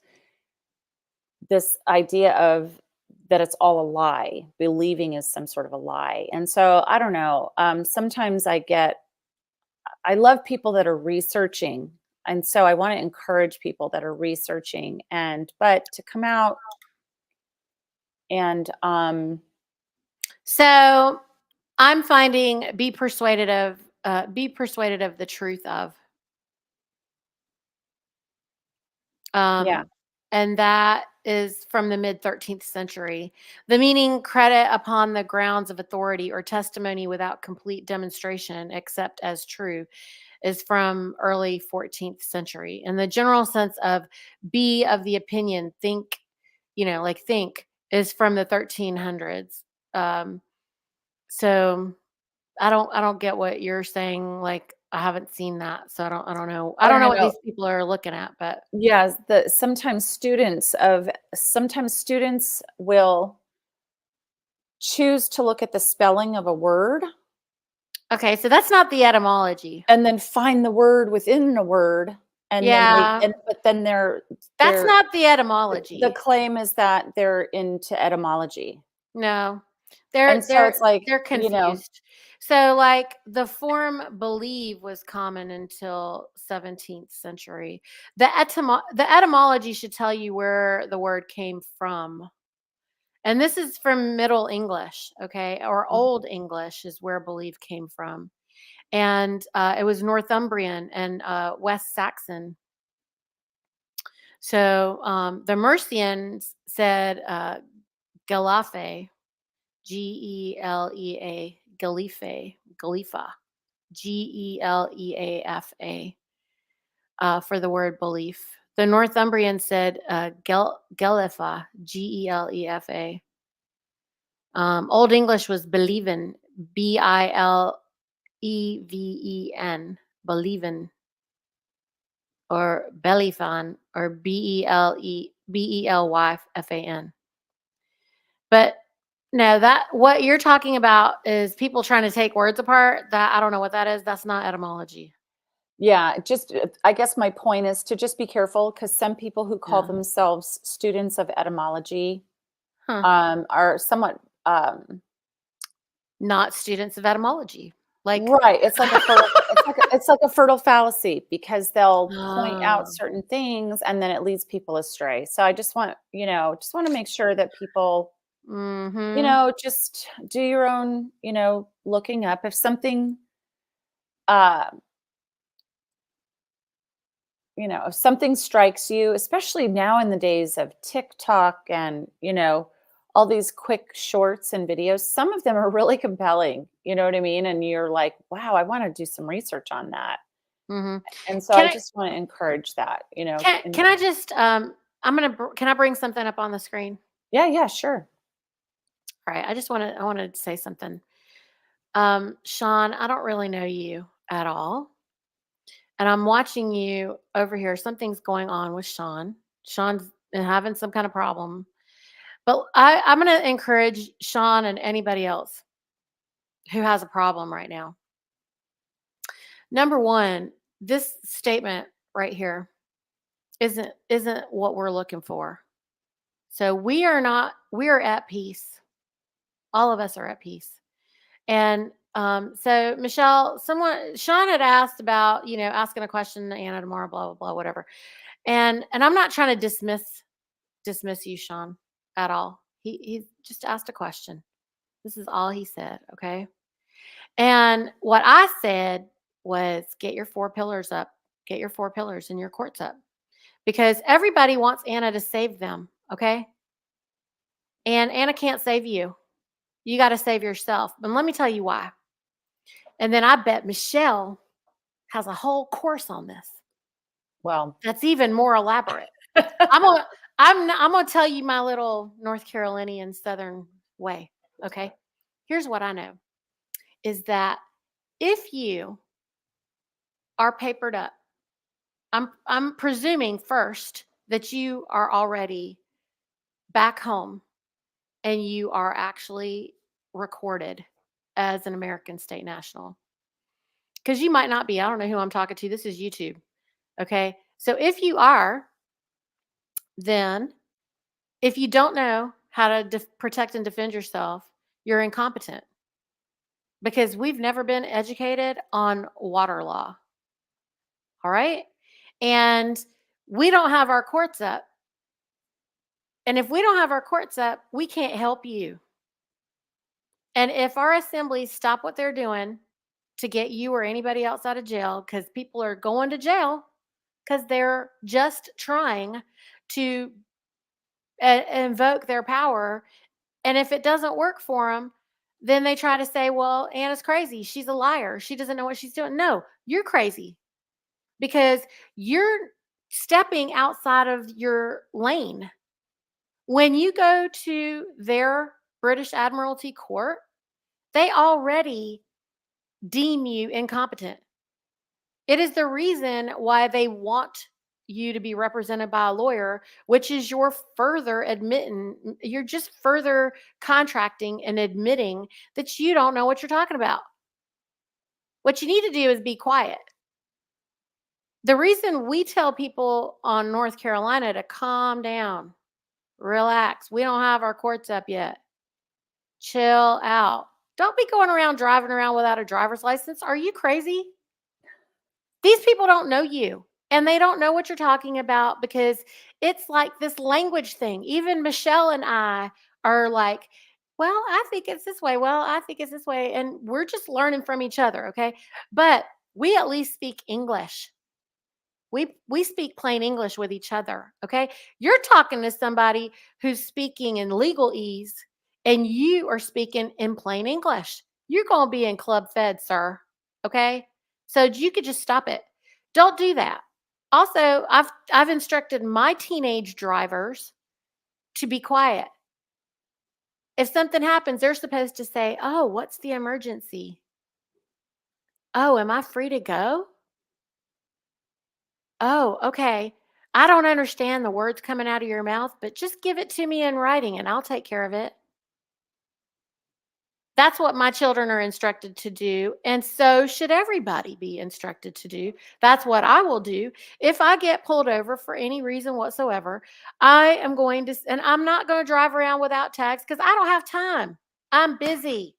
S2: this idea of that it's all a lie, believing is some sort of a lie. And so I don't know. Sometimes I love people that are researching. And so I want to encourage people that are researching but to come out and
S1: So I'm finding be persuaded of the truth of.
S2: yeah.
S1: Um, and that is from the mid 13th century. The meaning credit upon the grounds of authority or testimony without complete demonstration, except as true, is from early 14th century. And the general sense of be of the opinion, think, like think, is from the 1300s. Um, so I don't get what you're saying. Like I haven't seen that, so I don't know. I
S2: Oh
S1: don't know
S2: no,
S1: what
S2: no.
S1: these people are looking at, but
S2: Yeah, the sometimes students will choose to look at the spelling of a word
S1: okay, so that's not the etymology.
S2: and then find the word within a word, and then
S1: Yeah,
S2: but then
S1: that's
S2: they're
S1: not the
S2: the
S1: etymology.
S2: claim is that they're into etymology.
S1: No.
S2: And
S1: They're
S2: so
S1: they're
S2: it's like,
S1: they're confused. So, like, the form believe was common until 17th century. The etymology should tell you where the word came from. And this is from Middle English, okay? Or
S2: Mhm.
S1: Old English is where believe came from. And it was Northumbrian and West Saxon. So the Mercians said Galafe, Gelea, Galife, Galifa, Geleafa, for the word belief. The Northumbrian said Gelifa, Gelefa. Old English was believin, Bileven, believin, or Belifan, or Belyfan. But no, that what you're talking about is people trying to take words apart. That I don't know what that is. That's not etymology.
S2: Yeah, just I guess my point is to just be careful because some people who call
S1: Yeah.
S2: themselves students of etymology
S1: Huh.
S2: are somewhat
S1: Not students of etymology. Like,
S2: right. It's like a fertile fallacy because they'll point out
S1: oh,
S2: certain things and then it leads people astray. So I just want, just want to make sure that people,
S1: mm-hmm.
S2: just do your own, looking up. If something uh if something strikes you, especially now in the days of TikTok and, all these quick shorts and videos, some of them are really compelling. You know what I mean? And you're like, wow, I want to do some research on that.
S1: Mm-hmm.
S2: And so I
S1: Can I
S2: just want to encourage that, and
S1: can I just can I bring something up on the screen?
S2: yeah, yeah, sure.
S1: All right. I want to say something. Sean, I don't really know you at all. And I'm watching you over here. Something's going on with Sean. Sean's been having some kind of problem. But I'm going to encourage Sean and anybody else who has a problem right now. Number one, this statement right here isn't what we're looking for. So we are at peace. All of us are at peace. And so Michelle, Sean had asked about, asking a question to Anna tomorrow, blah, blah, blah, whatever. And I'm not trying to dismiss you, Sean, at all. He just asked a question. This is all he said, okay? And what I said was get your four pillars up. Get your four pillars and your courts up. Because everybody wants Anna to save them, okay? And Anna can't save you. You got to save yourself. And let me tell you why. And then I bet Michelle has a whole course on this.
S2: Well,
S1: That's even more elaborate. I'm gonna I'm gonna tell you my little North Carolinian Southern way. Okay. Here's what I know is that if you are papered up, I'm presuming first that you are already back home and you are actually recorded as an American state national. Because you might not be. I don't know who I'm talking to. This is YouTube. Okay. So if you are, then if you don't know how to protect and defend yourself, you're incompetent because we've never been educated on water law. All right. And we don't have our courts up. And if we don't have our courts up, we can't help you. And if our assemblies stop what they're doing to get you or anybody else out of jail, because people are going to jail because they're just trying to invoke their power. And if it doesn't work for them, then they try to say, well, Anna's crazy. She's a liar. She doesn't know what she's doing. No, you're crazy because you're stepping outside of your lane. When you go to their British Admiralty court, they already deem you incompetent. It is the reason why they want you to be represented by a lawyer, which is your further admitting, you're just further contracting and admitting that you don't know what you're talking about. What you need to do is be quiet. The reason we tell people on North Carolina to calm down, relax, we don't have our courts up yet, chill out. Don't be going around driving around without a driver's license. Are you crazy? These people don't know you and they don't know what you're talking about because it's like this language thing. Even Michelle and I are like, well, I think it's this way. Well, I think it's this way. And we're just learning from each other. Okay. But we at least speak English. We speak plain English with each other, okay? You're talking to somebody who's speaking in legalese and you are speaking in plain English. You're going to be in club fed, sir, okay? So you could just stop it. Don't do that. Also, I've instructed my teenage drivers to be quiet. If something happens, they're supposed to say, "Oh, what's the emergency? Oh, am I free to go? Oh, okay. I don't understand the words coming out of your mouth, but just give it to me in writing and I'll take care of it." That's what my children are instructed to do. And so should everybody be instructed to do. That's what I will do. If I get pulled over for any reason whatsoever, I am going to, and I'm not going to drive around without tags because I don't have time. I'm busy.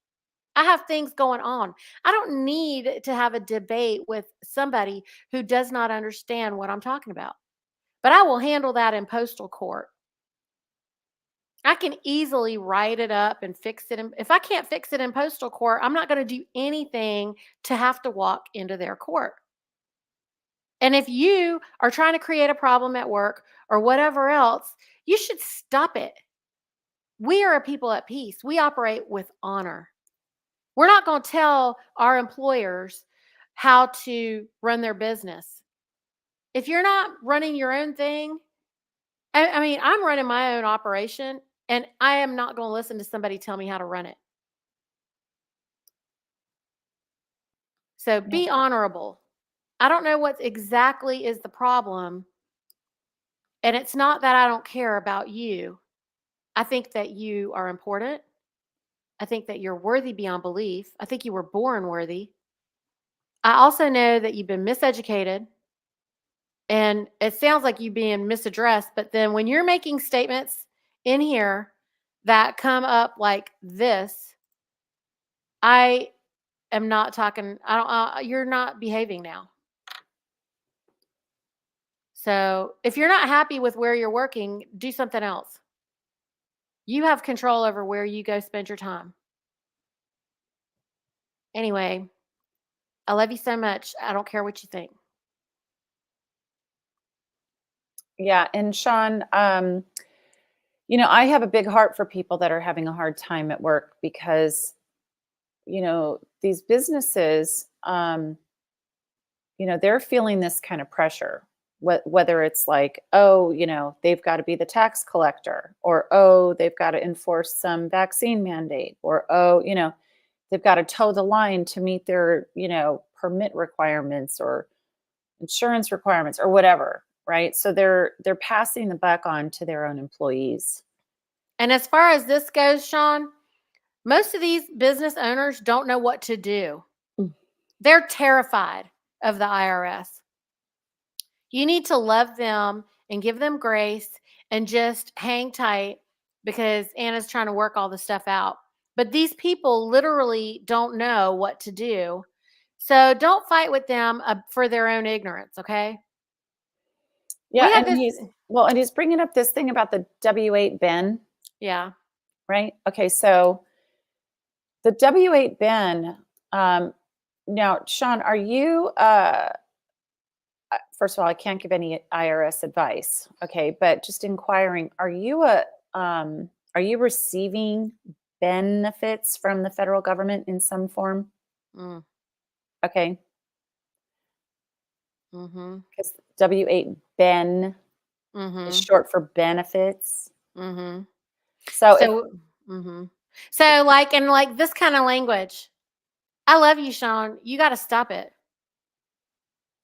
S1: I have things going on. I don't need to have a debate with somebody who does not understand what I'm talking about. But I will handle that in postal court. I can easily write it up and fix it. If I can't fix it in postal court, I'm not going to do anything to have to walk into their court. And if you are trying to create a problem at work or whatever else, you should stop it. We are a people at peace. We operate with honor. We're not going to tell our employers how to run their business. If you're not running your own thing, I mean, I'm running my own operation and I am not going to listen to somebody tell me how to run it. So
S2: Yeah.
S1: be honorable. I don't know what exactly is the problem. And it's not that I don't care about you. I think that you are important. I think that you're worthy beyond belief. I think you were born worthy. I also know that you've been miseducated and it sounds like you being misaddressed. But then when you're making statements in here that come up like this, I am not talking. I don't. You're not behaving now. So if you're not happy with where you're working, do something else. You have control over where you go spend your time. Anyway, I love you so much. I don't care what you think.
S2: Yeah. And Sean, I have a big heart for people that are having a hard time at work because, these businesses, they're feeling this kind of pressure. Whether it's like, oh, they've got to be the tax collector, or oh, they've got to enforce some vaccine mandate, or oh, they've got to toe the line to meet their, permit requirements or insurance requirements or whatever, right? So they're passing the buck on to their own employees.
S1: And as far as this goes, Sean, most of these business owners don't know what to do.
S2: Mm.
S1: They're terrified of the IRS. You need to love them and give them grace and just hang tight because Anna's trying to work all the stuff out. But these people literally don't know what to do. So don't fight with them for their own ignorance, okay?
S2: Yeah,
S1: We had
S2: and
S1: this,
S2: he's bringing up this thing about the W8 bin,
S1: yeah.
S2: right? Okay, so the W8 bin. Now, Sean, are you? First of all, I can't give any IRS advice, okay? But just inquiring, are you receiving benefits from the federal government in some form?
S1: Mm,
S2: Okay,
S1: mm-hmm.
S2: because W8 ben is
S1: Mm-hmm.
S2: short for benefits.
S1: Mm-hmm.
S2: So if
S1: So, mm-hmm. So like, and like this kind of language, I love you, Sean. You got to stop it.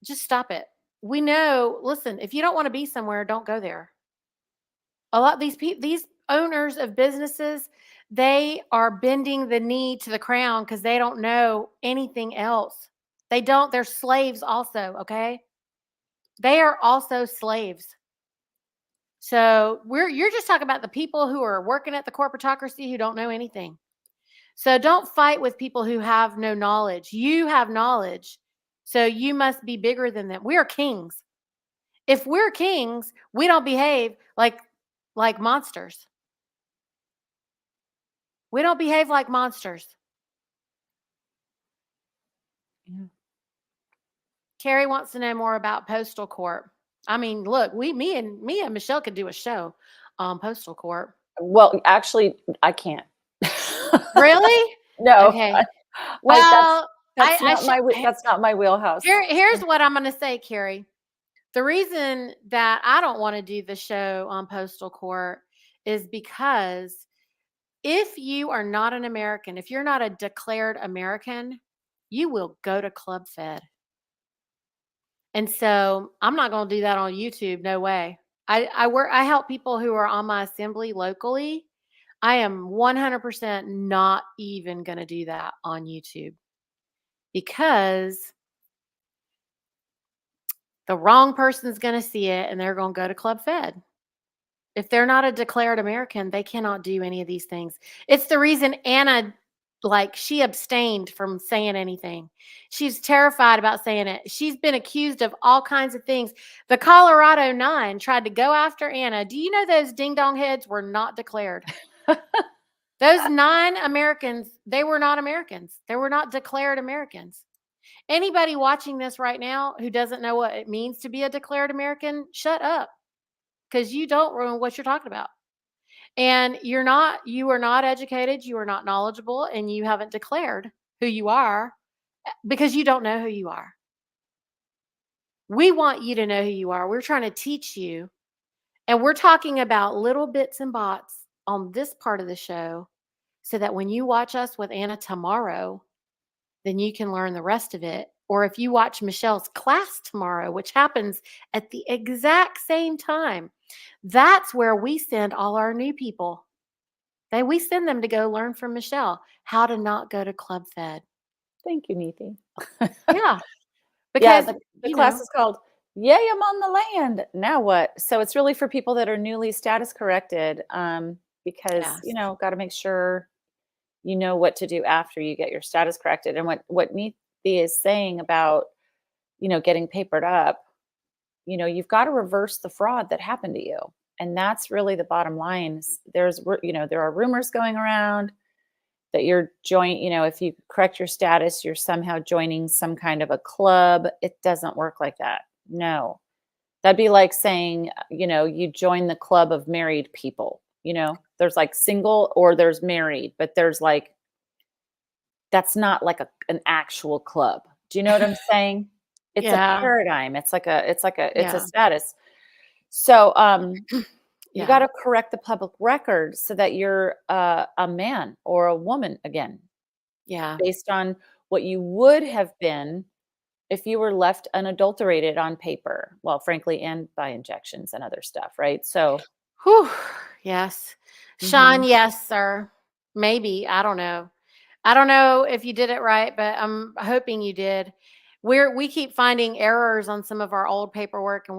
S1: Just stop it. We know, listen, if you don't want to be somewhere, don't go there. A lot of these owners of businesses, they are bending the knee to the crown because they don't know anything else. They don't, they're slaves also, okay? They are also slaves. So you're just talking about the people who are working at the corporatocracy who don't know anything. So don't fight with people who have no knowledge. You have knowledge. So you must be bigger than them. We are kings. If we're kings, we don't behave like monsters. We don't behave like monsters.
S2: Yeah.
S1: Carrie wants to know more about postal court. I mean, look, me and Michelle could do a show on postal court.
S2: Well, actually, I can't.
S1: Really?
S2: No,
S1: Okay.
S2: I
S1: Well,
S2: that's not
S1: I
S2: that's not my wheelhouse.
S1: here's what I'm going to say, Carrie. The reason that I don't want to do the show on postal court is because if you are not an American, if you're not a declared American, you will go to Club Fed. And so I'm not going to do that on YouTube. No way. I help people who are on my assembly locally. I am 100% not even going to do that on YouTube because the wrong person's going to see it and they're going to go to Club Fed. If they're not a declared American, they cannot do any of these things. It's the reason Anna, like, she abstained from saying anything. She's terrified about saying it. She's been accused of all kinds of things. The Colorado Nine tried to go after Anna. Do you know those ding dong heads were not declared? Those 9 Americans, they were not Americans. They were not declared Americans. Anybody watching this right now who doesn't know what it means to be a declared American, shut up because you don't know what you're talking about. And you are not educated, you are not knowledgeable, and you haven't declared who you are because you don't know who you are. We want you to know who you are. We're trying to teach you. And we're talking about little bits and bots on this part of the show so that when you watch us with Anna tomorrow, then you can learn the rest of it. Or if you watch Michelle's class tomorrow, which happens at the exact same time, that's where we send all our new people. We send them to go learn from Michelle how to not go to Club Fed.
S2: Thank you, Niti.
S1: Yeah,
S2: Yeah,
S1: because,
S2: the class is called "Yay, I'm on the land." Now what? So it's really for people that are newly status corrected, because,
S1: yes.
S2: gotta make sure you know what to do after you get your status corrected. And what Niti is saying about, getting papered up, you've gotta reverse the fraud that happened to you. And that's really the bottom line. There are rumors going around that if you correct your status, you're somehow joining some kind of a club. It doesn't work like that. No. That'd be like saying, you join the club of married people. There's like single or there's married, but that's not like an actual club. Do you know what I'm saying? It's a
S1: Yeah.
S2: paradigm. It's a
S1: Yeah.
S2: status. So, you
S1: Yeah.
S2: got to correct the public record so that you're a man or a woman again,
S1: Yeah.
S2: based on what you would have been if you were left unadulterated on paper. Well, frankly, and by injections and other stuff, right? So,
S1: Whew. Yes. Sean,
S2: mhm.
S1: yes, sir. Maybe. I don't know. I don't know if you did it right, but I'm hoping you did. We keep finding errors on some of our old paperwork, and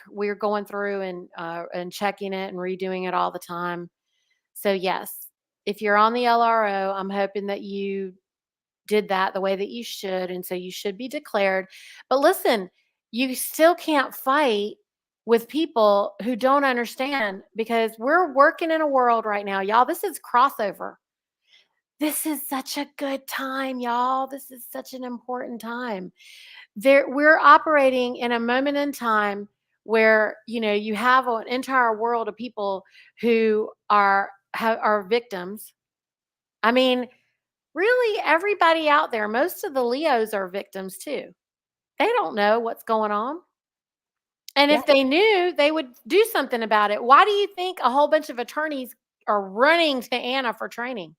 S1: we're going through and checking it and redoing it all the time. So yes, if you're on the LRO, I'm hoping that you did that the way that you should, and so you should be declared. But listen, you still can't fight with people who don't understand because we're working in a world right now, y'all. This is crossover. This is such a good time, y'all. This is such an important time. We're operating in a moment in time where you have an entire world of people who are victims. I mean, really, everybody out there, most of the Leos are victims too. They don't know what's going on. And
S2: Yeah,
S1: if they knew, they would do something about it. Why do you think a whole bunch of attorneys are running to Anna for training?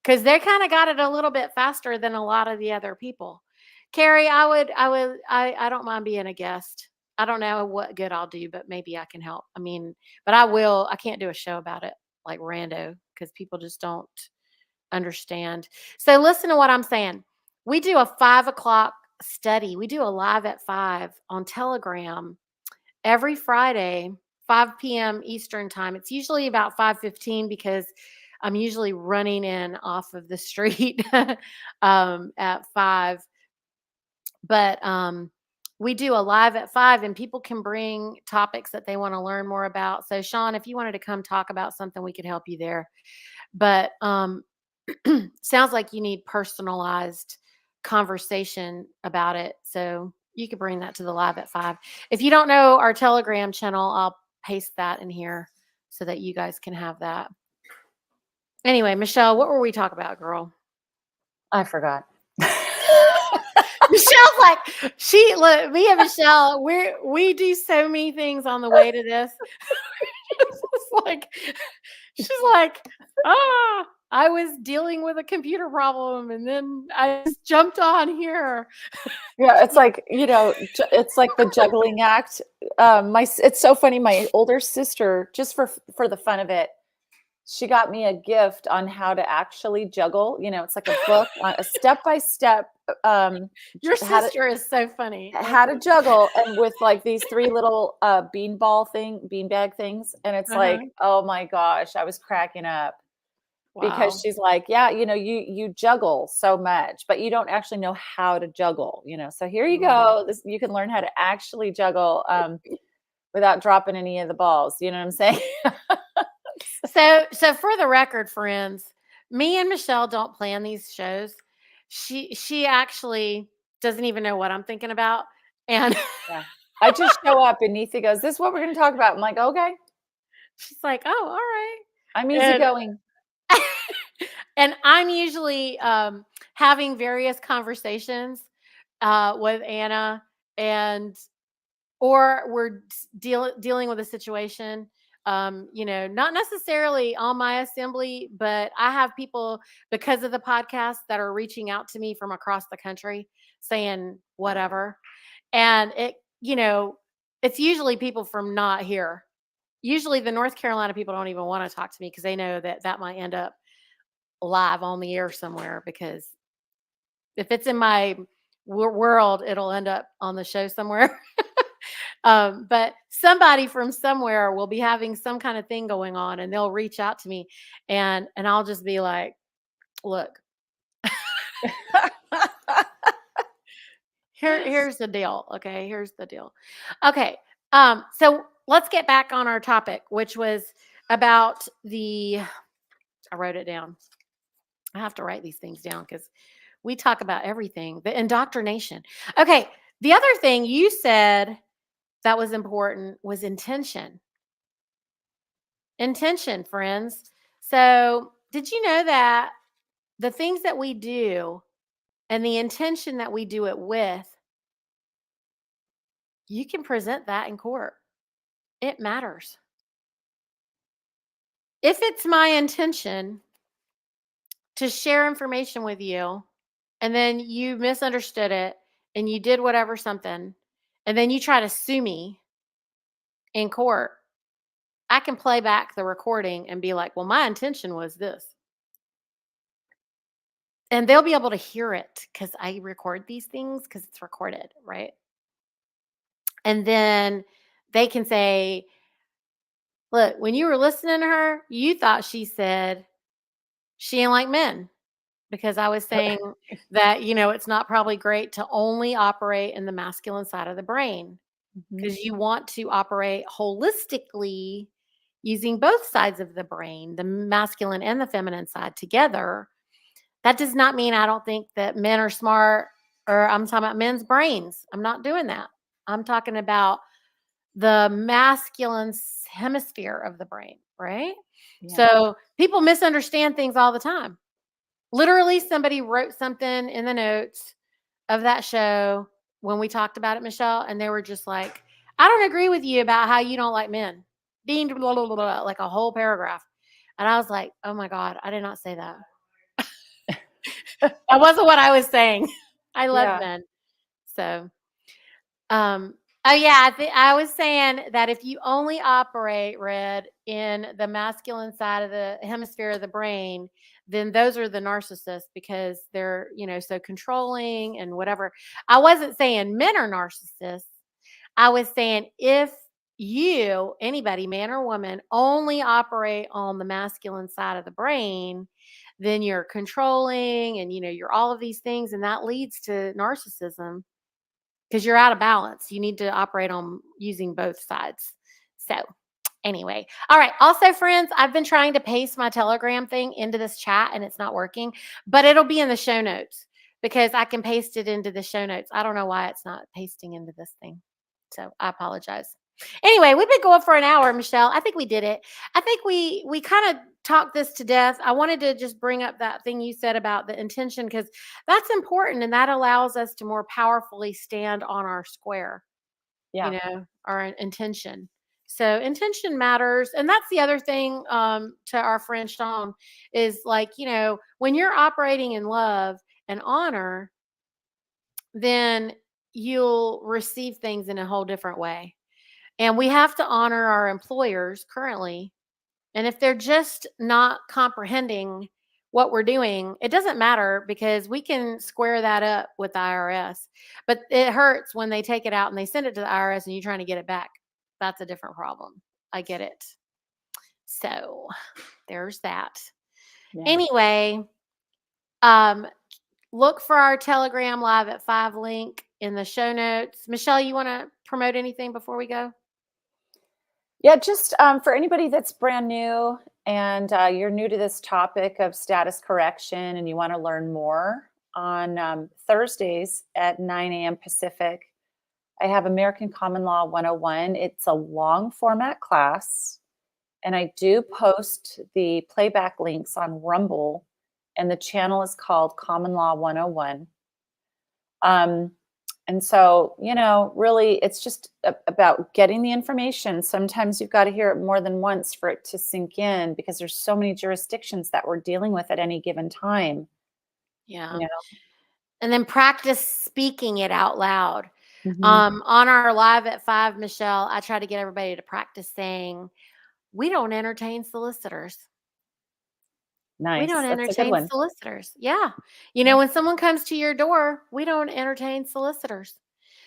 S1: Because they kind of got it a little bit faster than a lot of the other people. Carrie, I don't mind being a guest. I don't know what good I'll do, but maybe I can help. I mean, but I can't do a show about it like rando because people just don't understand. So listen to what I'm saying. We do a 5 o'clock study. We do a live at 5 on Telegram every Friday, 5 p.m. Eastern time. It's usually about 5:15 because I'm usually running in off of the street at 5. But we do a live at 5, and people can bring topics that they want to learn more about. So, Sean, if you wanted to come talk about something, we could help you there. But sounds like you need personalized conversation about it. So you could bring that to the live at 5. If you don't know our Telegram channel, I'll paste that in here so that you guys can have that. Anyway, Michelle, what were we talking about, girl?
S2: I forgot.
S1: Michelle's like, look, me and Michelle, we do so many things on the way to this. She's like, I was dealing with a computer problem and then I just jumped on here.
S2: Yeah, it's like, it's like the juggling act. It's so funny. My older sister, just for the fun of it, she got me a gift on how to actually juggle. It's like a book, a step-by-step.
S1: Your sister is so funny.
S2: How to juggle, and with like these 3 little beanbag things. And it's like, oh my gosh, I was cracking up.
S1: Wow.
S2: Because she's like, yeah, you juggle so much, but you don't actually know how to juggle, So here you go. You can learn how to actually juggle without dropping any of the balls. You know what I'm saying?
S1: So for the record, friends, me and Michelle don't plan these shows. She actually doesn't even know what I'm thinking about. And
S2: yeah. I just show up and Niti goes, this is what we're going to talk about. I'm like, okay.
S1: She's like, oh, all right.
S2: I'm easygoing.
S1: And I'm usually having various conversations with Anna, or we're dealing with a situation, not necessarily on my assembly, but I have people, because of the podcast, that are reaching out to me from across the country saying whatever. And it's usually people from not here. Usually the North Carolina people don't even want to talk to me because they know that might end up live on the air somewhere, because if it's in my world, it'll end up on the show somewhere. But somebody from somewhere will be having some kind of thing going on, and they'll reach out to me, and I'll just be like, look, here's the deal. Okay. Here's the deal. Okay. So let's get back on our topic, which was about I wrote it down. I have to write these things down because we talk about everything. The indoctrination. Okay. The other thing you said that was important was intention. Intention, friends. So, did you know that the things that we do and the intention that we do it with, you can present that in court? It matters. If it's my intention to share information with you, and then you misunderstood it and you did whatever something, and then you try to sue me in court, I can play back the recording and be like, well, my intention was this. And they'll be able to hear it because I record these things because it's recorded, right? And then they can say, look, when you were listening to her, you thought she said she ain't like men, because I was saying that, it's not probably great to only operate in the masculine side of the brain, because you want to operate holistically using both sides of the brain, the masculine and the feminine side together. That does not mean I don't think that men are smart, or I'm talking about men's brains. I'm not doing that. I'm talking about the masculine hemisphere of the brain, right? Yeah. So people misunderstand things all the time. Literally, somebody wrote something in the notes of that show when we talked about it, Michelle, and they were just like, I don't agree with you about how you don't like men. Being blah, blah, blah, blah, like a whole paragraph. And I was like, oh my God, I did not say that. That wasn't what I was saying. I love men. So, oh yeah, I was saying that if you only operate, Red, in the masculine side of the hemisphere of the brain, then those are the narcissists, because they're, so controlling and whatever. I wasn't saying men are narcissists. I was saying if you, anybody, man or woman, only operate on the masculine side of the brain, then you're controlling and you're all of these things, and that leads to narcissism because you're out of balance. You need to operate on using both sides. So, anyway, all right. Also, friends, I've been trying to paste my Telegram thing into this chat and it's not working, but it'll be in the show notes because I can paste it into the show notes. I don't know why it's not pasting into this thing. So, I apologize. Anyway, we've been going for an hour, Michelle. I think we did it. I think we kind of talked this to death. I wanted to just bring up that thing you said about the intention because that's important and that allows us to more powerfully stand on our square,
S2: Yeah.
S1: our intention. So intention matters. And that's the other thing to our friend Sean is like, when you're operating in love and honor, then you'll receive things in a whole different way. And we have to honor our employers currently. And if they're just not comprehending what we're doing, it doesn't matter because we can square that up with the IRS. But it hurts when they take it out and they send it to the IRS and you're trying to get it back. That's a different problem. I get it. So there's that.
S2: Yeah.
S1: Anyway, um, look for our Telegram Live at 5 link in the show notes. Michelle, you want to promote anything before we go?
S2: Yeah, just for anybody that's brand new and you're new to this topic of status correction and you want to learn more, on Thursdays at 9 a.m. Pacific, I have American Common Law 101. It's a long format class, and I do post the playback links on Rumble, and the channel is called Common Law 101. And so, really, it's just about getting the information. Sometimes you've got to hear it more than once for it to sink in because there's so many jurisdictions that we're dealing with at any given time.
S1: Yeah.
S2: You know?
S1: And then practice speaking it out loud.
S2: Mhm.
S1: On our live at 5, Michelle, I try to get everybody to practice saying, we don't entertain solicitors. We don't
S2: Nice. That's a good
S1: entertain
S2: one.
S1: solicitors. Yeah.
S2: Yeah.
S1: When someone comes to your door, we don't entertain solicitors.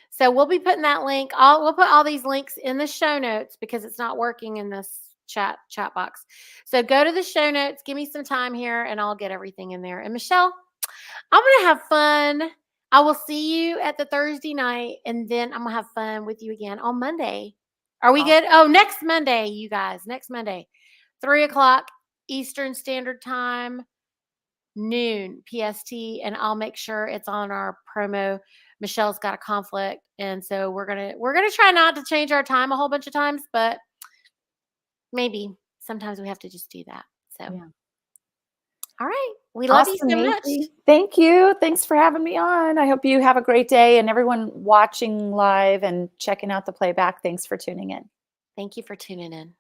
S1: So we'll be putting that link. We'll put all these links in the show notes because it's not working in this chat box. So go to the show notes, give me some time here, and I'll get everything in there. And Michelle, I'm gonna have fun. I will see you at the Thursday night, and then I'm gonna have fun with you again on Monday. Are we good?
S2: Awesome.
S1: Oh, next Monday, you guys. Next Monday, 3 o'clock Eastern Standard Time, noon PST, and I'll make sure it's on our promo. Michelle's got a conflict, and so we're gonna try not to change our time a whole bunch of times, but maybe sometimes we have to just do that. So,
S2: Yeah.
S1: all right, we love you
S2: Awesome,
S1: so much.
S2: Niti. Thank you. Thanks for having me on. I hope you have a great day, and everyone watching live and checking out the playback, thanks for tuning in.
S1: Thank you for tuning in.